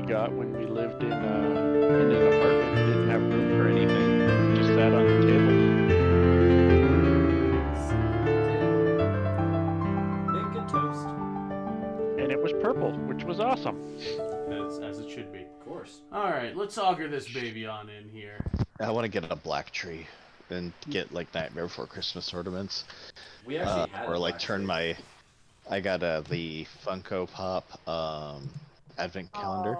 got when we lived in an apartment. We didn't have room for anything. We just sat on the table. Make a toast. And it was purple, which was awesome. As it should be. Of course. All right, let's auger this baby on in here. I want to get a black tree and get like Nightmare Before Christmas ornaments. We actually had or a like black turn tree. my. I got the Funko Pop advent calendar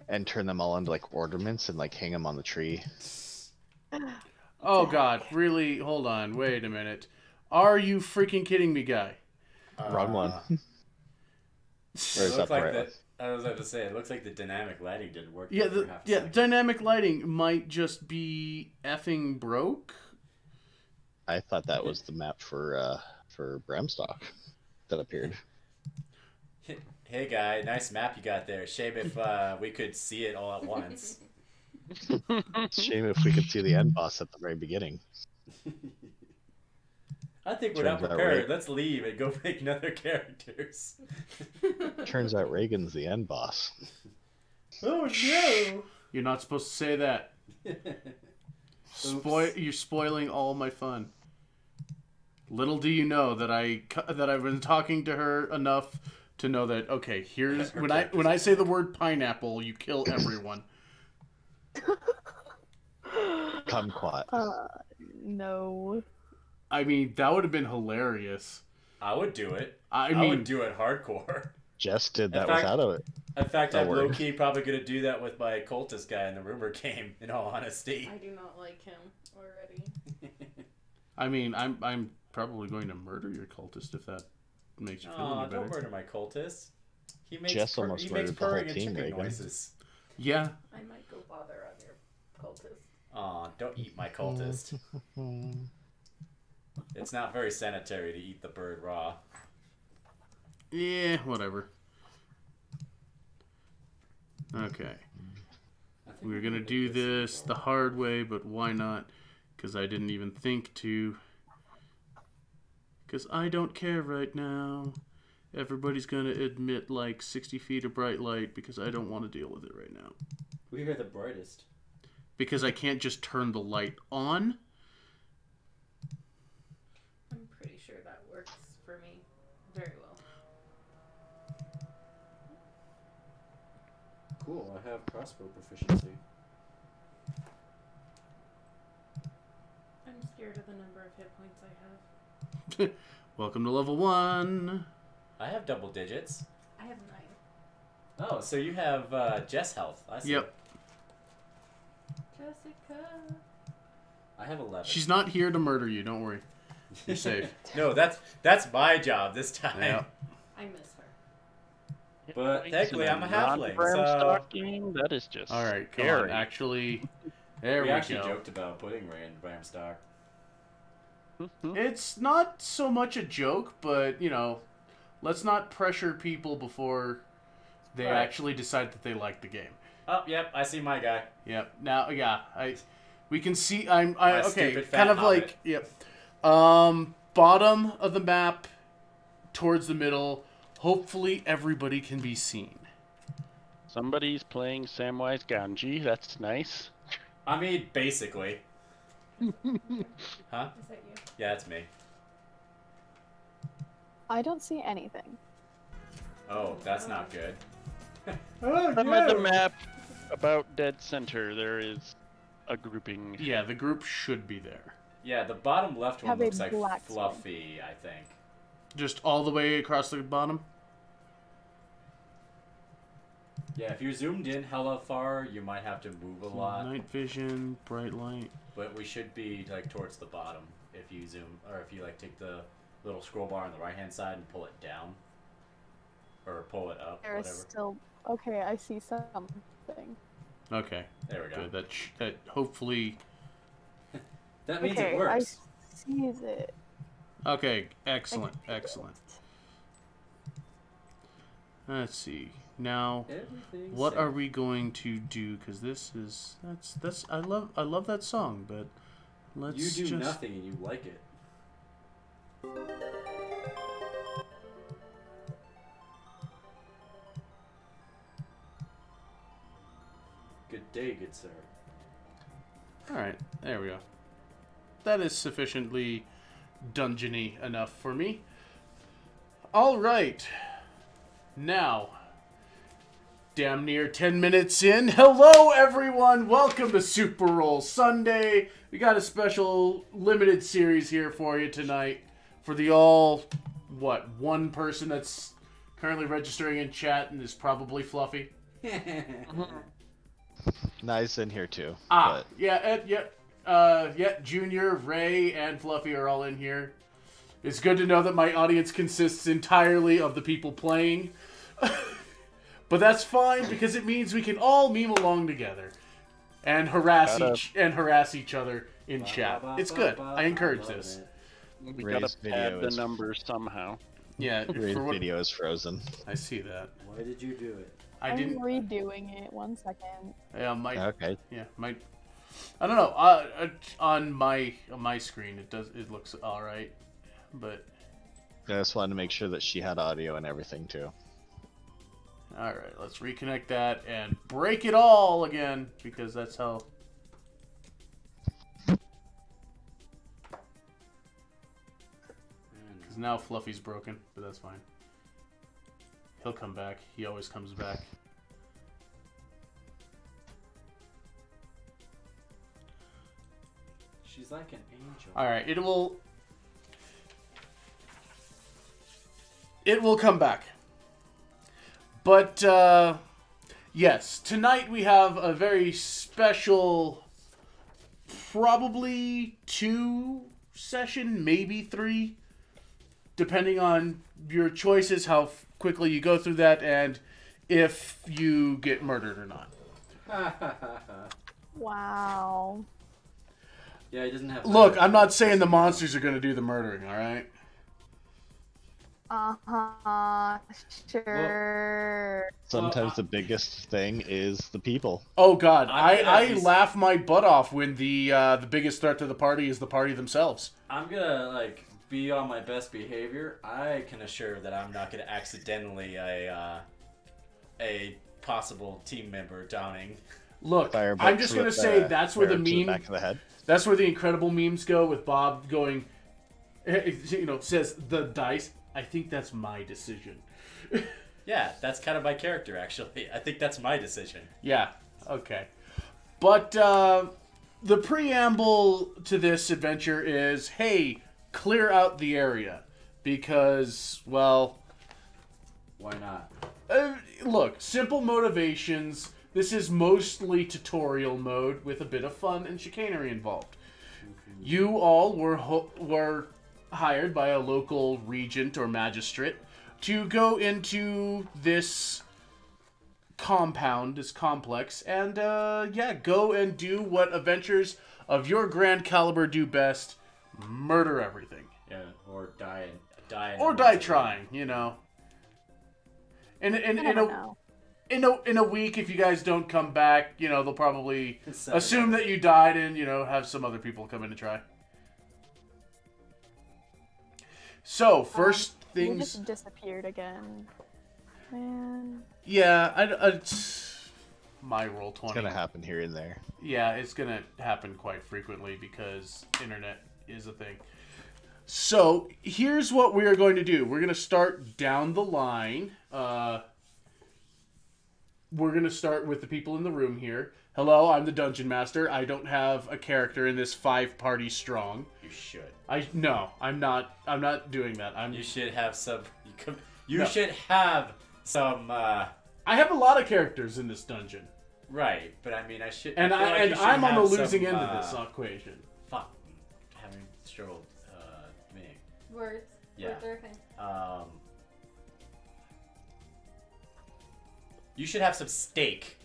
and turn them all into like ornaments and like hang them on the tree. Oh God, really? Hold on, wait a minute. Are you freaking kidding me, guy? Wrong one. It Where's looks that like right? I was about to say, it looks like the dynamic lighting didn't work. Yeah, for half a second. dynamic lighting might just be effing broke. I thought that was the map for Bramstock that appeared. Hey guy, nice map you got there. Shame if we could see it all at once. Shame if we could see the end boss at the very beginning. I think we're not Turns out prepared. Let's leave and go make another characters. Turns out Reagan's the end boss. Oh no! You're not supposed to say that. You're spoiling all my fun. Little do you know that I've been talking to her enough to know that here's when I say the word pineapple, you kill everyone. Kumquat. No. I mean, that would have been hilarious. I would do it. I I mean, would do it hardcore. Jess did that fact- without it. In fact, Don't I'm worry. low-key probably going to do that with my cultist guy in the rumor game, in all honesty. I do not like him already. I mean, I'm probably going to murder your cultist if that makes you feel Aw, any better. don't murder my cultist. He makes, Jess almost he makes murdered the whole purring and team, chicken Reagan. noises. Yeah. I might go bother on your cultist. Aw, don't eat my cultist. It's not very sanitary to eat the bird raw. Yeah, whatever. Okay. We're gonna do this the hard way, but why not? Because I didn't even think to. Because I don't care right now. Everybody's gonna admit like 60 feet of bright light because I don't want to deal with it right now. We are the brightest. Because I can't just turn the light on. I'm pretty sure that works for me very well. Cool, I have crossbow proficiency. I'm scared of the number of hit points I have. Welcome to level 1. I have double digits. I have 9. Oh, so you have Jess health. I see. Yep. Jessica. I have 11. She's not here to murder you. Don't worry. You're safe. No, that's my job this time. Yeah. I miss her. But technically, I'm a halfling, so... Non-Bramstock game? That is just All right, come scary. on. Actually, there We we actually go. joked about putting Ray in Bramstock. It's not so much a joke, but, you know, let's not pressure people before they Right. actually decide that they like the game. Oh, yep, I see my guy. Yep. Now, yeah, we can see. My Okay. stupid fat Kind of hobbit. like, yep. Bottom of the map, towards the middle. Hopefully, everybody can be seen. Somebody's playing Samwise Gamgee. That's nice. I mean, basically. Huh? Is that you? Yeah, that's me. I don't see anything. Oh, that's not good. I'm at the map about dead center. There is a grouping. Yeah, the group should be there. Yeah, the bottom left one Have a looks like black fluffy, I think. Just all the way across the bottom. Yeah, if you're zoomed in hella far, you might have to move a lot. Night vision, bright light. But we should be like towards the bottom if you zoom, or if you like take the little scroll bar on the right hand side and pull it down, or pull it up, There is whatever. still... Okay, I see something. Okay. There we go. Good. That hopefully. That means Okay, it works. I see it. Okay. Excellent. Excellent. Let's see. Now, Everything's what safe. are we going to do? Because this is that's I love that song, but let's You do just nothing and you like it. Good day, good sir. Alright, there we go. That is sufficiently dungeony enough for me. Alright. Now, damn near 10 minutes in. Hello, everyone! Welcome to Super Roll Sunday. We got a special limited series here for you tonight. For the one person that's currently registering in chat and is probably Fluffy. Nice in here too. Ah, But yeah, Junior, Ray, and Fluffy are all in here. It's good to know that my audience consists entirely of the people playing. But that's fine, because it means we can all meme along together. And harass each other in chat. It's good. I encourage this. We Ray's gotta pad video the is- numbers somehow. Yeah, Ray's for what, video is frozen. I see that. Why did you do it? I didn't. I'm redoing it. 1 second. Yeah, my. Okay. Yeah, my. I don't know. On my screen, it looks all right, but. I just wanted to make sure that she had audio and everything too. All right, let's reconnect that and break it all again, because that's how. Because now Fluffy's broken, but that's fine. He'll come back. He always comes back. She's like an angel. All right, it will come back. But yes, tonight we have a very special, probably 2 session, maybe 3, depending on your choices, how quickly you go through that, and if you get murdered or not. Wow. Yeah, he doesn't have. Look, I'm not saying the monsters are going to do the murdering, all right? Sure. Sometimes the biggest thing is the people. Oh God, I'm gonna I be- laugh my butt off when the biggest threat to the party is the party themselves. I'm gonna be on my best behavior. I can assure that I'm not gonna accidentally a possible team member downing. Look, Firebox I'm just gonna with, say that's where the arrow to meme, back of the head. that's where the incredible memes go, with Bob going, says the dice. I think that's my decision. Yeah, that's kind of my character actually. I think that's my decision. Yeah, okay. But the preamble to this adventure is, hey, clear out the area. Because, well... Why not? Look, simple motivations. This is mostly tutorial mode with a bit of fun and chicanery involved. You all were hired by a local regent or magistrate to go into this compound, this complex, and go and do what adventurers of your grand caliber do best: murder everything. Yeah, or die. Or die trying, you know. And in a week, if you guys don't come back, they'll probably assume that you died and, have some other people come in and try. So, first You things... just disappeared again. Man. Yeah, it's my roll 20. It's gonna happen here and there. Yeah, it's gonna happen quite frequently because internet is a thing. So, here's what we are going to do. We're gonna start down the line. We're gonna start with the people in the room here. Hello, I'm the Dungeon Master. I don't have a character in this 5-party strong. You should. No, I'm not doing that. You should have some. You No. should have some. I have a lot of characters in this dungeon. Right, but I mean, I should. And I feel like you should I'm on the have losing some, end of this equation. Fuck. Having struggled. Me. Words. Yeah. Words are a thing. You should have some stake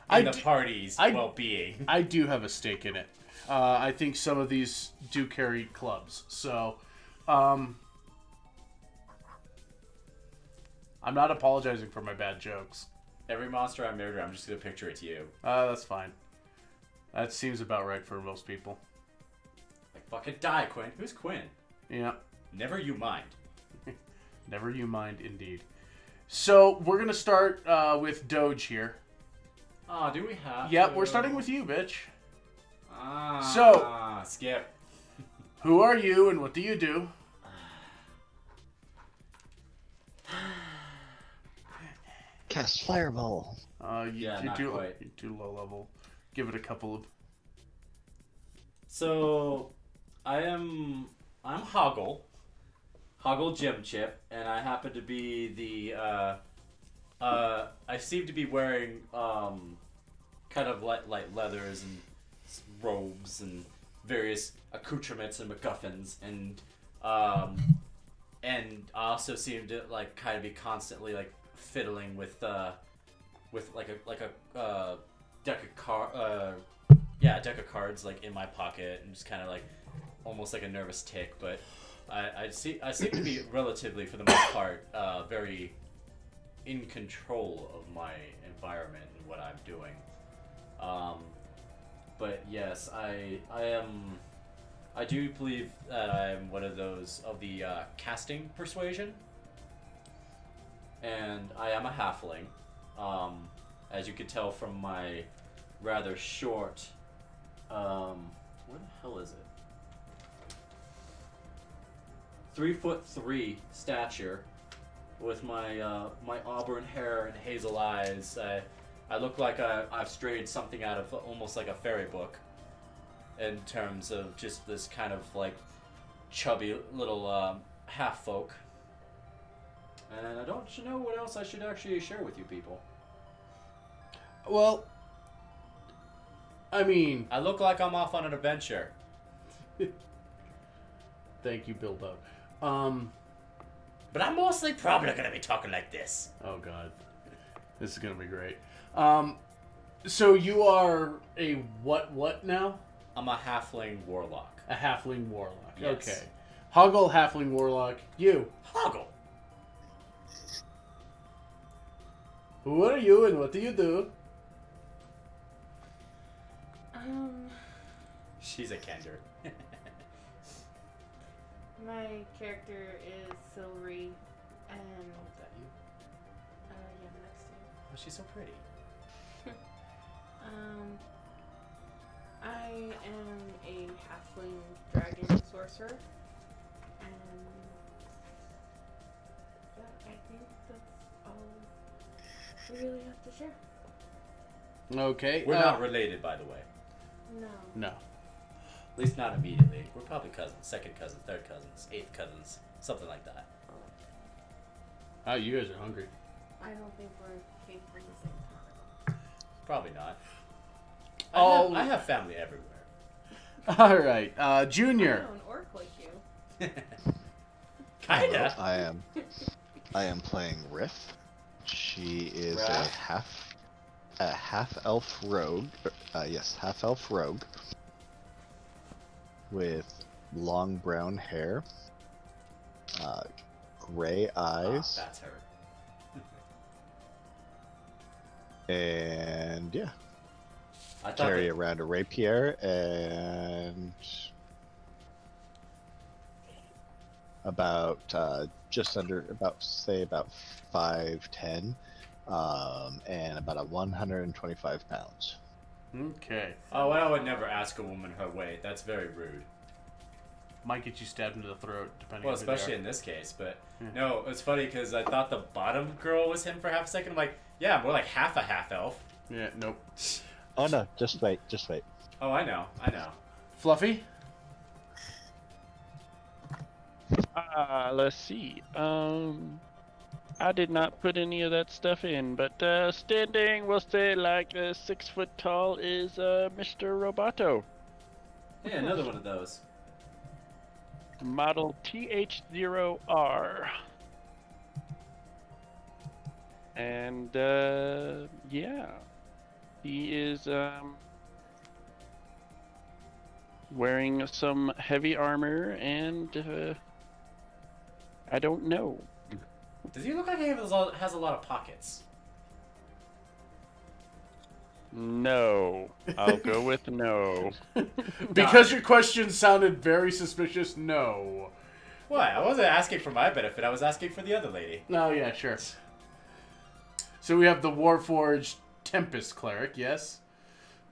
in the party's well-being. I do have a stake in it. I think some of these do carry clubs, so I'm not apologizing for my bad jokes. Every monster I murder, I'm just gonna picture it to you. That's fine. That seems about right for most people. Like, fucking die, Quinn. Who's Quinn? Yeah. Never you mind. Never you mind, indeed. So, we're going to start with Doge here. Oh, do we have Yep, to? we're starting with you, bitch. Skip. Who are you and what do you do? Cast Fireball. Yeah, not quite. You're too low level. Give it a couple of... So, I'm Hoggle Gym Chip, and I happen to be the, I seem to be wearing, kind of light leathers and robes and various accoutrements and MacGuffins, and I also seem to, like, kind of be constantly, like, fiddling with like a deck of cards, like, in my pocket, and just kind of, like, almost like a nervous tick, but I seem to be relatively, for the most part, very in control of my environment and what I'm doing. But yes, I do believe that I'm one of those of the casting persuasion, and I am a halfling. As you can tell from my rather short, where the hell is it? 3'3" stature, with my my auburn hair and hazel eyes. I look like I've strayed something out of almost like a fairy book, in terms of just this kind of like chubby little half folk. And I don't know what else I should actually share with you people. Well, I mean... I look like I'm off on an adventure. Thank you, Bilbo. But I'm mostly probably going to be talking like this. Oh, God. This is going to be great. So you are a what now? I'm a halfling warlock. A halfling warlock. Yes. Okay. Hoggle, halfling warlock. You. Hoggle. Who are you and what do you do? She's a Kender. My character is Silvery, and Is that you? yeah, I'm next to you. Oh, she's so pretty. I am a halfling dragon sorcerer, and I think that's all we really have to share. Okay. We're not related, by the way. No. No. At least not immediately. We're probably cousins, second cousins, third cousins, eighth cousins, something like that. Oh, you guys are hungry. I don't think we're capable of the same time. Probably not. Oh. I have family everywhere. All right. I Junior. know an orc like you. Kinda. I am playing Riff. She is Raph. a half elf rogue. Yes, half elf rogue with long brown hair, gray eyes, That's her. and yeah, I thought carry that, around a rapier and about just under about 5'10", and about 125 pounds. Okay. oh, well, I would never ask a woman her weight. That's very rude. Might get you stabbed into the throat, depending Well, on who they especially are. in this case. But Yeah. no, it's funny because I thought the bottom girl was him for half a second. I'm like, yeah, more like half a half elf. Yeah, nope. Oh no, just wait. Oh, I know. Fluffy? Let's see. I did not put any of that stuff in, but standing, we'll say like 6 foot tall is Mr. Roboto. Yeah, another one of those. Model TH0R. And yeah, he is wearing some heavy armor, and I don't know. Does he look like he has a lot of pockets? No, I'll go with no. Because your question sounded very suspicious, no. What? I wasn't asking for my benefit. I was asking for the other lady. No, yeah, sure. So we have the Warforged Tempest Cleric, yes.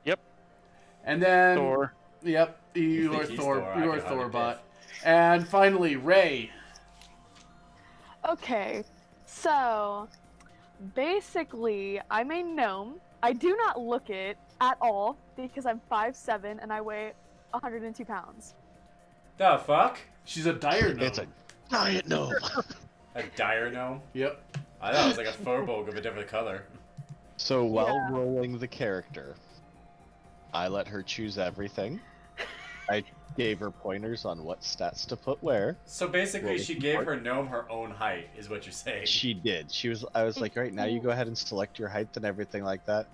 Yep. And then... Thor. Yep, you think are he's Thor. Thor? You I are can hardly Thorbot. pick. And finally, Ray. Okay, so basically, I'm a gnome. I do not look it at all because I'm 5'7" and I weigh 102 pounds. The fuck? She's a dire gnome. It's a giant gnome. A dire gnome? Yep. I thought it was like a furbolg of a different color. So while Yeah. rolling the character, I let her choose everything. I gave her pointers on what stats to put where. So basically, Well, she gave her gnome her own height, is what you're saying. She did. I was like, right now you go ahead and select your height and everything like that.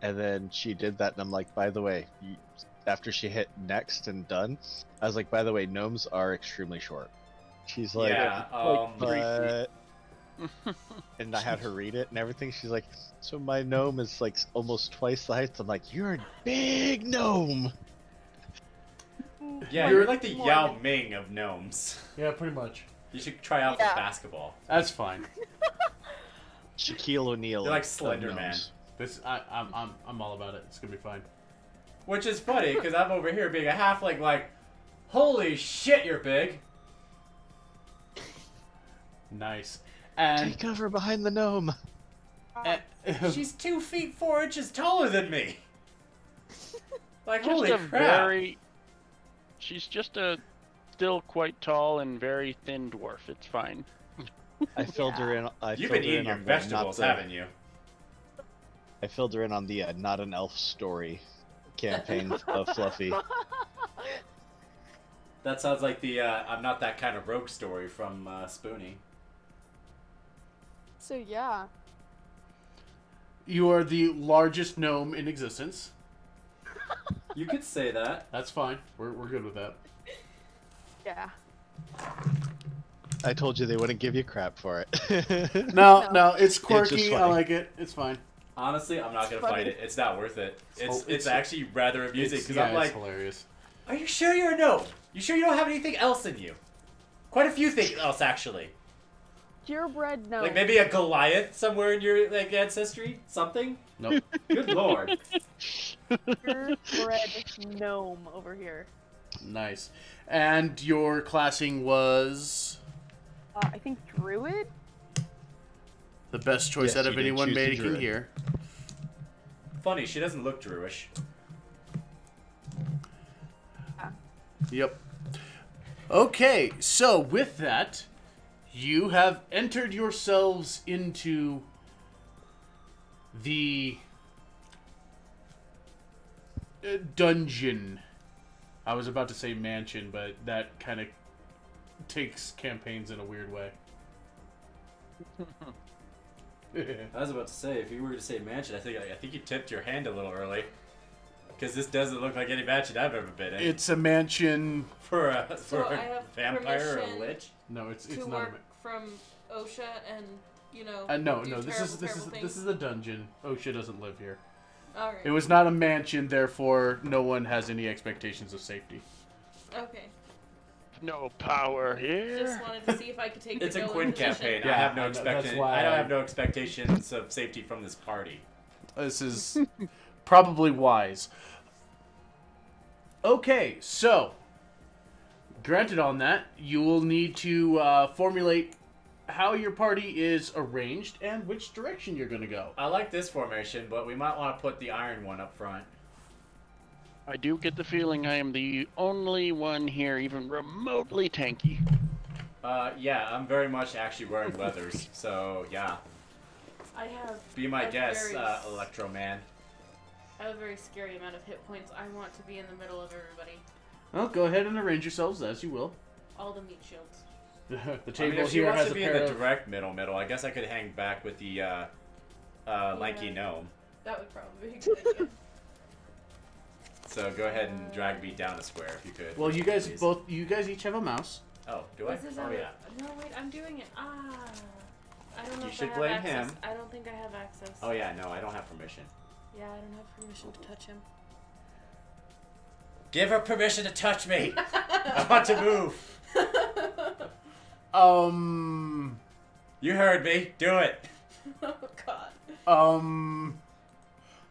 And then she did that, and I'm like, by the way, after she hit next and done, I was like, by the way, gnomes are extremely short. She's like, Yeah, but... and I had her read it and everything. She's like, so my gnome is like almost twice the height. I'm like, you're a big gnome. Yeah, you're like the Yao Ming of gnomes. Yeah, pretty much. You should try out Yeah. for basketball. That's fine. Shaquille O'Neal. You're like of Slender Man. gnomes. I'm all about it. It's gonna be fine. Which is funny, because I'm over here being a halfling like, holy shit, you're big. Nice. And Take cover behind the gnome. She's 2 feet 4 inches taller than me. Like, Just holy a crap. very. She's just a still quite tall and very thin dwarf. It's fine. I filled her in. You've been eating your vegetables, haven't you? I filled her in on the Not an Elf Story campaign of Fluffy. That sounds like the I'm not that kind of rogue story from Spoonie. So yeah. you are the largest gnome in existence. You could say that. That's fine. We're good with that. Yeah. I told you they wouldn't give you crap for it. No, it's quirky. just I funny. like it. It's fine. Honestly, I'm not gonna funny. fight it. It's not worth it. It's it's- actually rather amusing because I'm it's like, hilarious. are you sure you're a gnome? You sure you don't have anything else in you? Quite a few things else actually. Purebred gnome. Like maybe a Goliath somewhere in your like ancestry, something. Nope. Good lord. Purebred gnome over here. Nice. And your classing was I think druid. the best choice Yes, out you of did anyone choose the making druid. here. Funny, she doesn't look Druish. Yep. Okay, so with that, you have entered yourselves into the dungeon. I was about to say mansion, but that kind of takes campaigns in a weird way. I was about to say, if you were to say mansion, I think you tipped your hand a little early. Because this doesn't look like any mansion I've ever been in. It's a mansion. For a, So for I a have vampire or a permission lich? No, it's to not. work from OSHA and, you know, No, do no. This is terrible this things? is a dungeon. OSHA doesn't live here. Alright. It was not a mansion, therefore no one has any expectations of safety. Okay. No power here. Just wanted to see if I could take It's the a villain Quinn position. campaign. Yeah, I have no I know, that's expectation. why I don't I- have no expectations of safety from this party. This is probably wise. Okay, so granted on that, you will need to formulate how your party is arranged and which direction you're going to go. I like this formation, but we might want to put the iron one up front. I do get the feeling I am the only one here even remotely tanky. Yeah, I'm very much actually wearing leathers, so yeah. I have Be my a guest, very Electro Man. I have a very scary amount of hit points. I want to be in the middle of everybody. Well, go ahead and arrange yourselves as you will. All the meat shields. The I table mean, if she here wants has to a be in pair the of... direct middle, I guess I could hang back with the lanky gnome. That would probably be a good idea. So go ahead and drag me down a square if you could. Well, you guys please. you guys each have a mouse. Oh, do I? This is Oh a- yeah. No, wait, I'm doing it. I don't know You if should I have blame access. him. I don't think I have access. Oh yeah, no, I don't have permission. Yeah, I don't have permission to touch him. Give her permission to touch me. I want to move. You heard me. Do it. Oh god.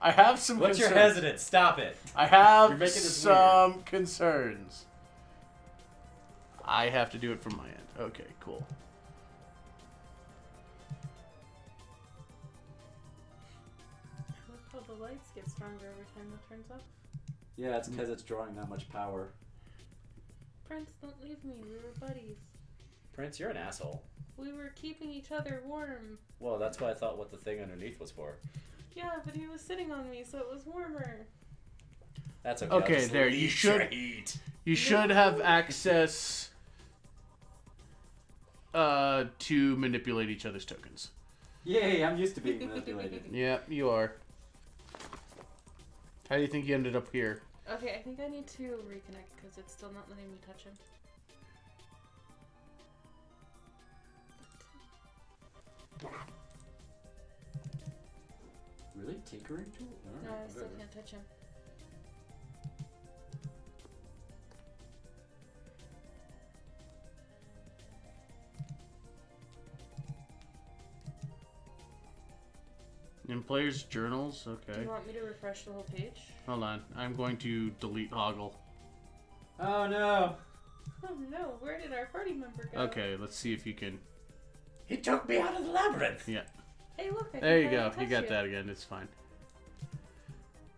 I have some What's your concerns. hesitance? Stop it. I You're have making this some concerns. I have to do it from my end. Okay, cool. I love how the lights get stronger every time that turns off. Yeah, it's because it's drawing that much power. Prince, don't leave me. We were buddies. Prince, you're an asshole. We were keeping each other warm. Well, that's why I thought what the thing underneath was for. Yeah, but he was sitting on me, so it was warmer. That's okay. Okay, I'll just there, leech you should- your heat. You should have access to manipulate each other's tokens. Yay, I'm used to being manipulated. Yeah, you are. How do you think you ended up here? Okay, I think I need to reconnect because it's still not letting me touch him. Really? Tinkering tool? No, I still can't touch him. In players' journals? Do Okay. you want me to refresh the whole page? Hold on. I'm going to delete Hoggle. Oh no! Oh no, where did our party member go? Okay, let's see if you can... He took me out of the labyrinth! Yeah. Hey, look, I There you can go. finally You touch got that again. It's fine.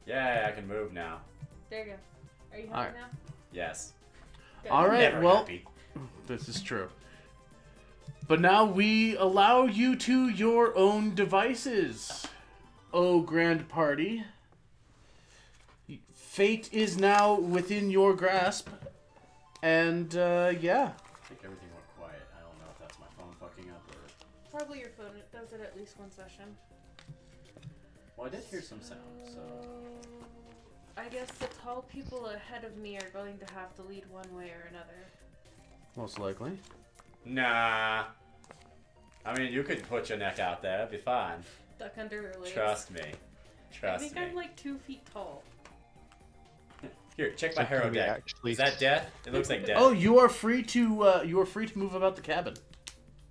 Yeah, I can move now. There you go. Are you happy Alright. now? Yes. Good. All right, Never well, happy. this is true. But now we allow you to your own devices. Oh, grand party. Fate is now within your grasp. And, yeah. I think everything went quiet. I don't know if that's my phone fucking up or... Probably your phone. It does it at least one session. Well, I did hear some sound, so... I guess the tall people ahead of me are going to have to lead one way or another. Most likely. Nah. I mean, you could put your neck out there. It'd be fine. Duck under her legs. Trust me. I Trust think me. I'm like 2 feet tall. Here, check my So hero can we deck. actually- Is that death? It looks like death. Oh, you are free to Uh, move about the cabin.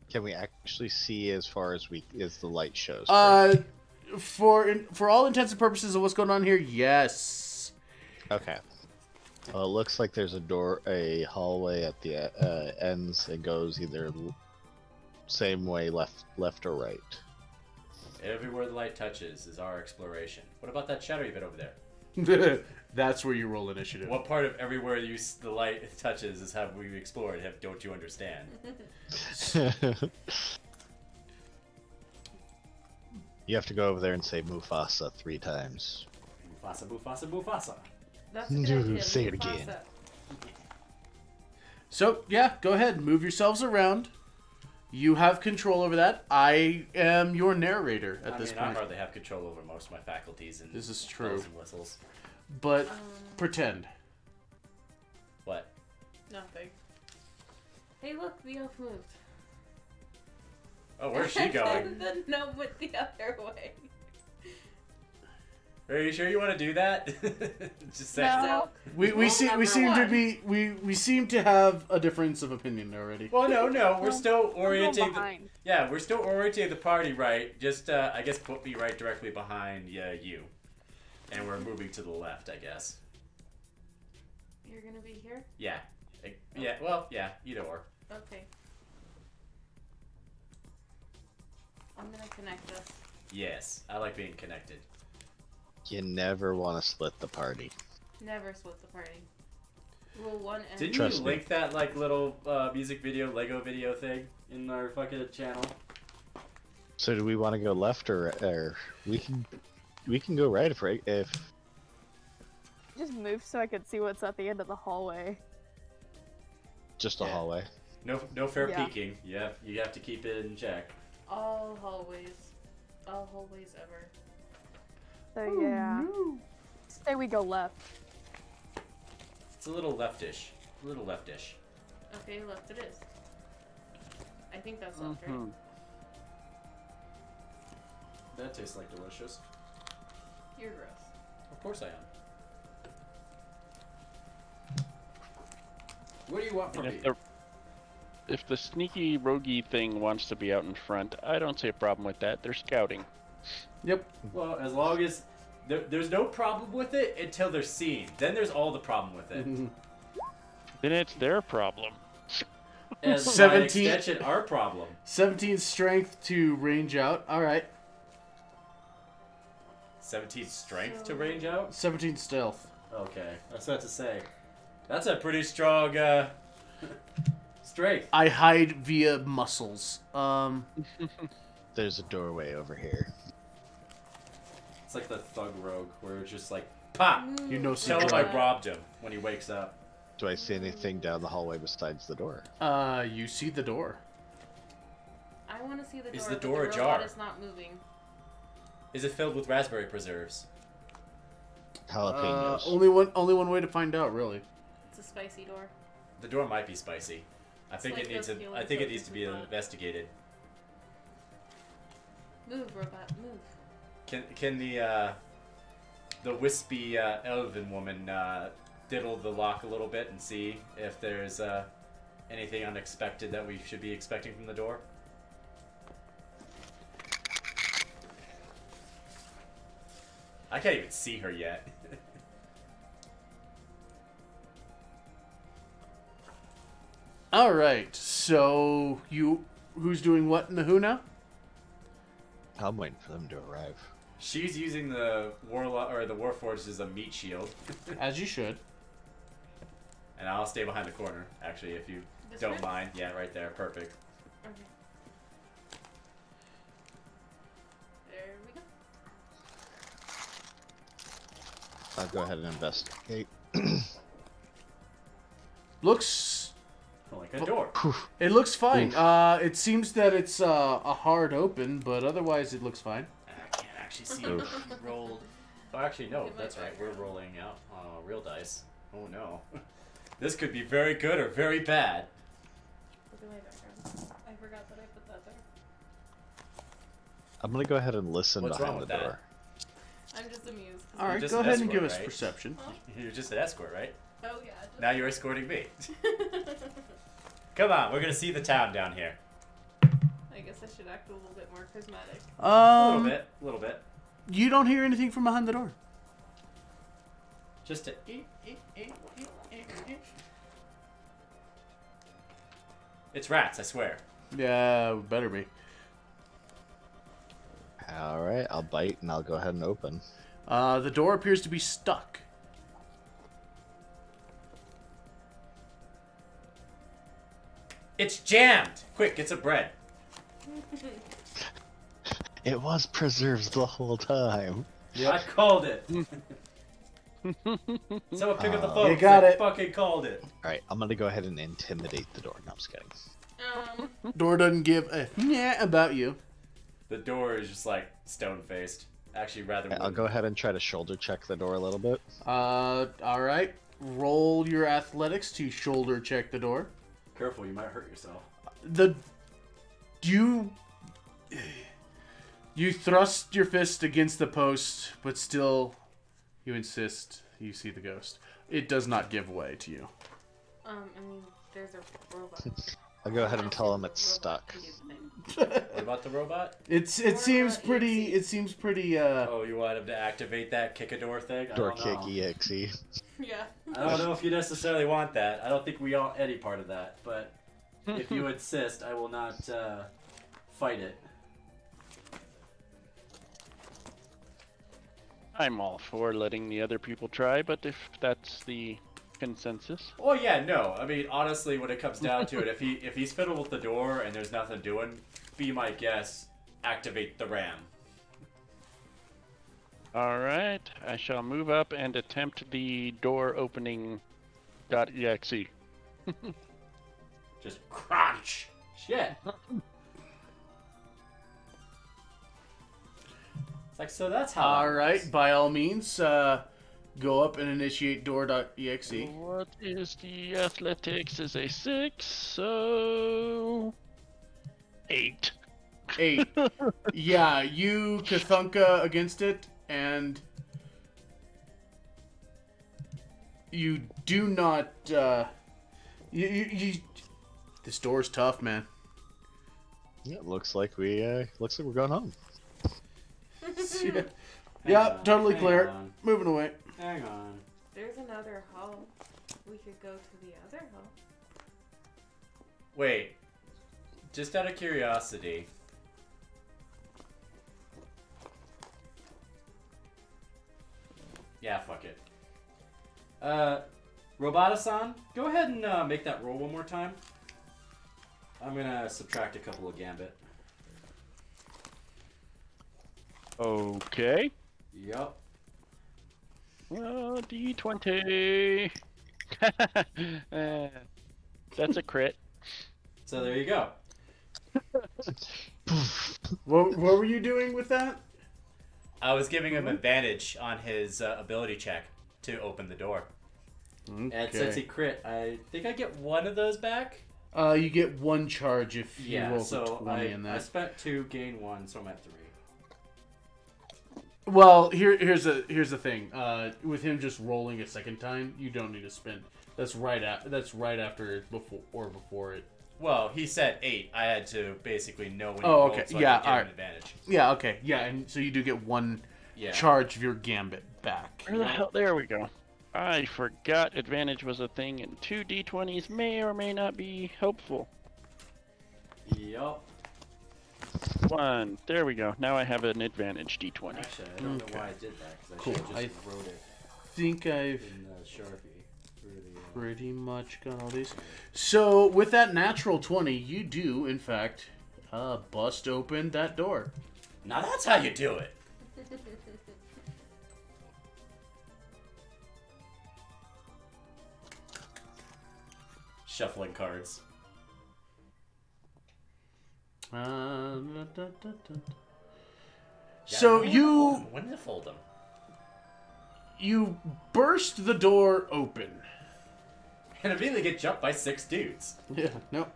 Can we actually see as far as the light shows? For all intents and purposes of what's going on here, yes. Okay. Well, it looks like there's a hallway at the ends. It goes either same way, left or right. Everywhere the light touches is our exploration. What about that shadow you bit over there? That's where you roll initiative. What part of everywhere the light touches is have we explored? Don't you understand? You have to go over there and say Mufasa 3 times. Mufasa, Mufasa, Mufasa. That's a good idea. Say it Mufasa. again. So, yeah, go ahead. Move yourselves around. You have control over that. I am your narrator at this I point. hardly have control over most of my faculties and This is bells true. and whistles. But pretend. What? Nothing. Hey, look, the elf moved. Oh, where's she going? The gnome went the other way. Are you sure you want to do that? Just say. No. We Rule seem number to one. be we seem to have a difference of opinion already. Well, no, we're still Go orienting. behind. Yeah, we're still orienting the party right. Just, I guess, put me right directly behind you, and we're moving to the left, I guess. You're gonna be here? Yeah, yeah. Well, yeah. Either or. Okay. I'm gonna connect us. Yes, I like being connected. You never want to split the party. Never split the party. Rule 1 and Didn't Trust you me. link that like little music video, Lego video thing in our fucking channel? So do we want to go left or we can go right if Just move so I could see what's at the end of the hallway. just a Yeah. hallway. No fair Yeah. peeking. You have to keep it in check. all hallways. All hallways ever. So yeah. Say we go left. It's a little leftish. A little leftish. Okay, left it is. I think that's left, right? Mhm. That tastes like delicious. You're gross. Of course I am. What do you want from And me? if the sneaky roguey thing wants to be out in front, I don't see a problem with that. They're scouting. Yep. Well, as long as There's no problem with it until they're seen. Then there's all the problem with it. Then it's their problem. And 17 by extension, our problem. 17 strength to range out. All right. 17 strength to range out? 17 stealth. Okay, that's what to say. That's a pretty strong strength. I hide via muscles. There's a doorway over here. It's like the thug rogue, where it's just like, pop! You know, Tell him Sidra. I robbed him when he wakes up. Do I see anything down the hallway besides the door? You see the door. I want to see the door. Is the but door the ajar? robot is not moving. Is it filled with raspberry preserves? Jalapenos. Only one way to find out, really. It's a spicy door. The door might be spicy. I think like it needs those to. I feelings think it of needs to be robot. investigated. Move, robot, move. Can the wispy elven woman diddle the lock a little bit and see if there's anything unexpected that we should be expecting from the door? I can't even see her yet. All right. So who's doing what in the who now? I'm waiting for them to arrive. She's using the warlock or the warforged as a meat shield, As you should. and I'll stay behind the corner. Actually, if you This don't way? mind, yeah, right there, perfect. Okay. There we go. I'll go ahead and investigate. Looks. Like a door. It looks fine. Oof. It seems that it's a hard open, but otherwise it looks fine. I can't actually see if she rolled. Oh, actually, no, that's right. We're rolling out real dice. Oh no. This could be very good or very bad. Look at my background. I forgot that I put that there. I'm gonna go ahead and listen What's behind wrong the with that? door. I'm just amused. All right, just go an ahead and escort, give us right? perception. Huh? You're just an escort, right? Oh yeah. Just... Now you're escorting me. Come on, we're gonna see the town down here. I guess I should act a little bit more charismatic. A little bit. You don't hear anything from behind the door. Just to. It's rats, I swear. Yeah, better be. All right, I'll bite and I'll go ahead and open. The door appears to be stuck. It's jammed! Quick, get some bread. It was preserves the whole time. I called it. Someone pick up the phone. You got I it. fucking called it. All right, I'm gonna go ahead and intimidate the door. No, I'm just kidding. Door doesn't give a yeah about you. The door is just like stone faced. Actually, rather. I'll go ahead and try to shoulder check the door a little bit. All right. Roll your athletics to shoulder check the door. Careful, you might hurt yourself. You thrust your fist against the post, but still, you insist you see the ghost. It does not give way to you. I mean, there's a robot. I'll go ahead and tell him it's stuck. What about the robot? It seems pretty. It seems pretty. Oh, you want him to activate that kick a door thing? Door I don't kick know. EXE. Yeah. I don't know if you necessarily want that. I don't think we want any part of that. But if you insist, I will not fight it. I'm all for letting the other people try, but if that's the consensus. Oh yeah, no. I mean, honestly, when it comes down to it, if he's fiddled with the door and there's nothing doing, be my guess. Activate the RAM. All right, I shall move up and attempt the door opening .exe. Just crunch. Shit. It's like, so that's how. that All right. works. By all means, go up and initiate door.exe. What is the athletics? Is a 6, so 8. 8. Yeah, you Kathunka against it, and you do not. You this door's tough, man. Yeah, looks like we're going home. Yep, totally hang clear. on. Moving away. Hang on. There's another hall. We could go to the other hall. Wait. Just out of curiosity. Yeah, fuck it. Robota-san, go ahead and make that roll one more time. I'm gonna subtract a couple of Gambit. Okay. Yup. D20. That's a crit. So there you go. What were you doing with that? I was giving him advantage on his ability check to open the door. Okay. And since he crit, I think I get one of those back. You get one charge if you Yeah, roll so for 20 in I that. spent 2, gain 1, so I'm at 3. Well, here's the thing. With him just rolling a second time, you don't need to spend. That's right after before it. Well, he said 8. I had to basically know when he Oh, rolled, okay. so Yeah, I could give him alright. an advantage. Yeah. Okay. Yeah, and so you do get one Yeah. charge of your gambit back. Where the hell? There we go. I forgot advantage was a thing, and 2 D20s may or may not be helpful. Yup. 1. There we go. Now I have an advantage D20. Actually, I don't Okay. know why I did that, because I Cool. should have I just wrote it think I've in the Sharpie. For the, pretty much got all these. So with that natural 20, you do in fact bust open that door. Now that's how you do it. Shuffling cards. Da, da, da, da. Yeah, So when to fold them? you burst the door open. And immediately get jumped by 6 dudes. Yeah, no.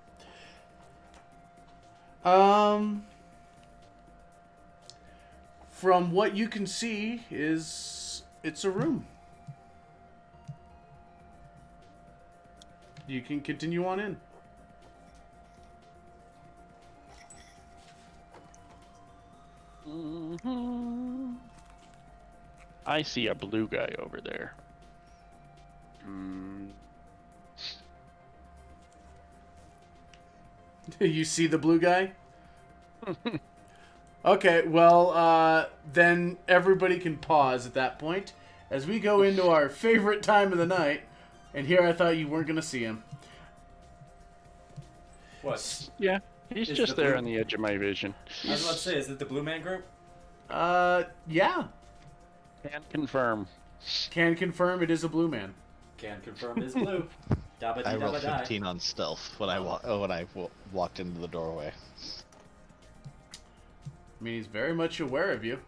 From what you can see it's a room. You can continue on in. I see a blue guy over there. Hmm. You see the blue guy? Okay, well, then everybody can pause at that point as we go into our favorite time of the night. And here I thought you weren't going to see him. What? Yeah, he's Is just the there blue- on the edge of my vision. I was about to say, is it the Blue Man Group? Yeah. Can confirm. Can confirm it is a blue man. Can confirm is blue. Dabba I dee rolled dabba die. 15 on stealth when I walked into the doorway. I mean, he's very much aware of you.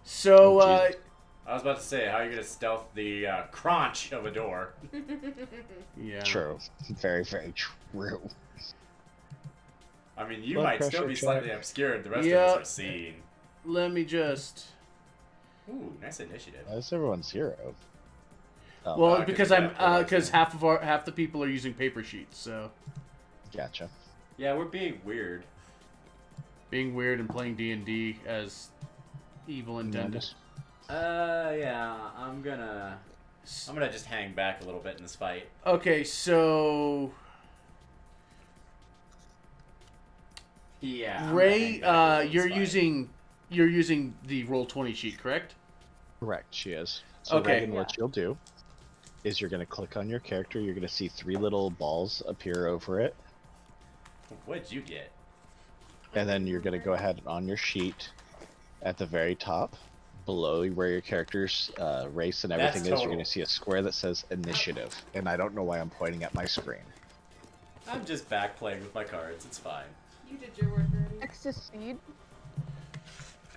So, Oh, Jesus. I was about to say, how are you going to stealth the crunch of a door? yeah. True. Very, very true. I mean, you Blood might still pressure be check. slightly obscured. The rest Yeah. of us are seeing. Let me just... Ooh, nice initiative. Why is everyone 0? Oh, Well, 'cause because you I'm got because half the people are using paper sheets, so gotcha. Yeah, we're being weird. being weird and playing D&D as evil intended. Nice. Yeah, I'm gonna just hang back a little bit in this fight. Okay, so Yeah. I'm Ray, gonna hang back a little in you're this fight. using the Roll20 sheet, correct? Correct, she is. So Okay. Reagan, what you'll do is you're going to click on your character. You're going to see 3 little balls appear over it. What'd you get? And then you're going to go ahead on your sheet at the very top, below where your character's race and everything That's is, you're total. going to see a square that says initiative. And I don't know why I'm pointing at my screen. I'm just back playing with my cards. It's fine. You did your work already. Next to speed.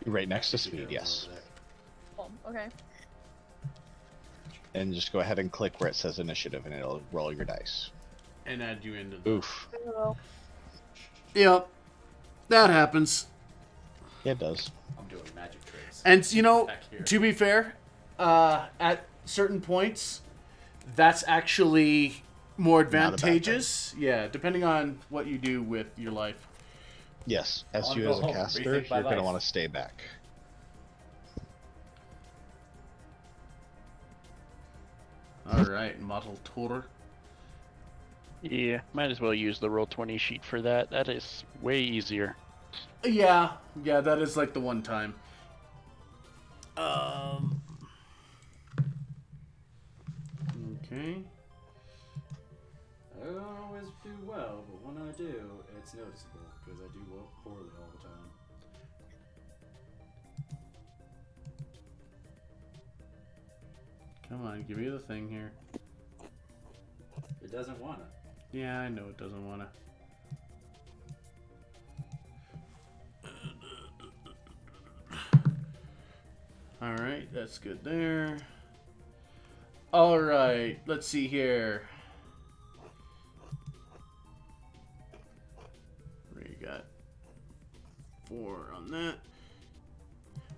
Right next to speed, yes. Oh, okay. And just go ahead and click where it says initiative and it'll roll your dice. And add you into the... Oof. Well, Yep. That happens. Yeah, it does. I'm doing magic tricks. And, you know, Back here. to be fair, at certain points, that's actually more Not a bad advantageous. Yeah, depending on what you do with your life. Yes, as I'll you go as a home, caster, rethink my you're going to life. want to stay back. right, model tour. Yeah, might as well use the Roll20 sheet for that. That is way easier. Yeah, that is like the one time. Okay. I don't always do well, but when I do, it's noticeable because I do poorly all the time. Come on, give me the thing here. It doesn't want it. Yeah, I know it doesn't want to. Alright, that's good there. Alright, let's see here. We got 4 on that.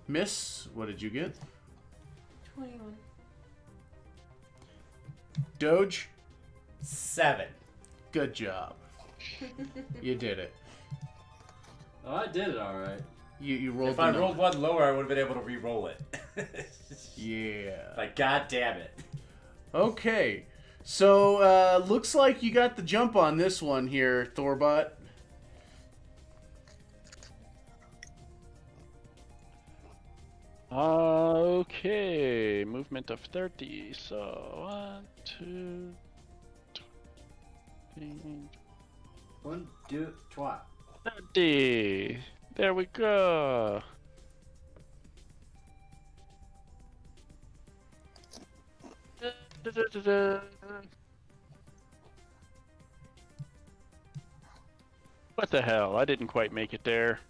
Miss, what did you get? 21. Doge, 7. good job. You did it. Oh, I did it all right. You rolled If the I number. rolled one lower, I would have been able to re-roll it. Yeah. Like, god damn it. Okay. So, looks like you got the jump on this one here, Thorbot. Okay, movement of 30. So 1, 2, 3, 1, 2, 3. 30. There we go. What the hell? I didn't quite make it there.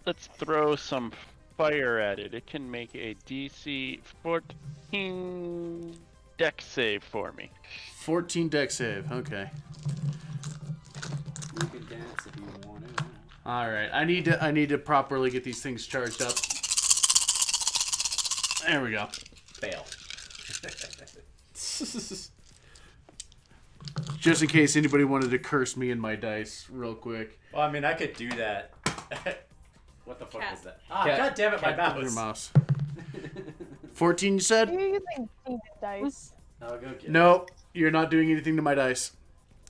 Let's throw some fire at it. It can make a DC 14 deck save for me. 14 deck save. Okay. You can dance if you want to. All right. I need to properly get these things charged up. There we go. Fail. Just in case anybody wanted to curse me in my dice real quick. Well, I mean, I could do that. What the fuck Cat. is that? Ah, Cat- god damn it, my Cat, your mouse. mouse. 14, you said? You're using demon dice. I'll go get it. No, you're not doing anything to my dice.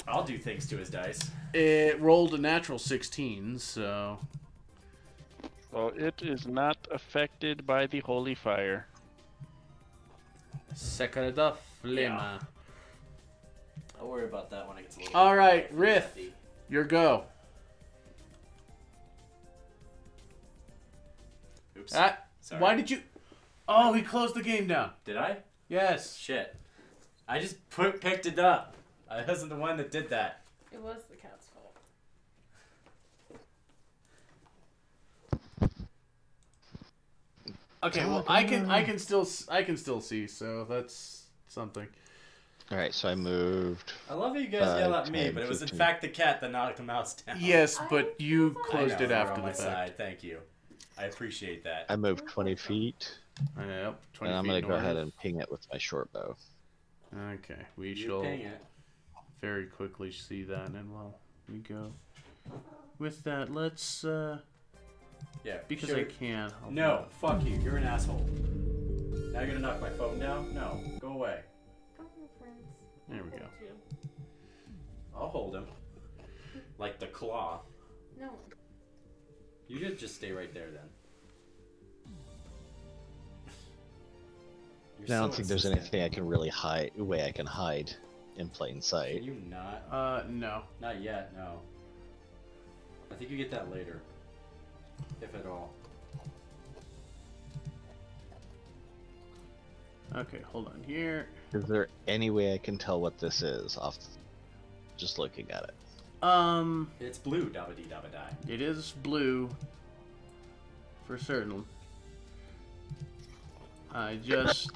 I'll do things to his dice. It rolled a natural 16, so... Well, it is not affected by the holy fire. Secreta Flema. Yeah. I'll worry about that when it gets a little All bit right, more Rith. hefty. Your go. Oops. Sorry. Why did you... Oh, he closed the game down. Did I? Yes. Shit. I just picked it up. I wasn't the one that did that. It was the cat's fault. Okay, well, I can still see, so that's something. All right, so I moved. I love how you guys yell at me, 10, but it was in 15. fact the cat that knocked the mouse down. Yes, I but you was on closed I know, it you're after on the my fact. side. Thank you. I appreciate that. I moved 20 feet, Yep, 20 and I'm feet gonna go north. ahead and ping it with my short bow. Okay, we You shall ping it. very quickly see that, and while we go with that, let's Yeah. because sure. I can. I'll No, fuck you. You're an asshole. Now you're gonna knock my phone down? No. Go away. Come on, friends. There we go. Hold you. I'll hold him. Like the claw. No. You could just stay right there then. You're I don't so think there's insistent. anything I can really hide. Way I can hide in plain Can sight. you not? No. Not yet, no. I think you get that later. If at all. Okay, hold on here. Is there any way I can tell what this is off just looking at it? It's blue, dabba dee dabba die. It is blue for certain. I just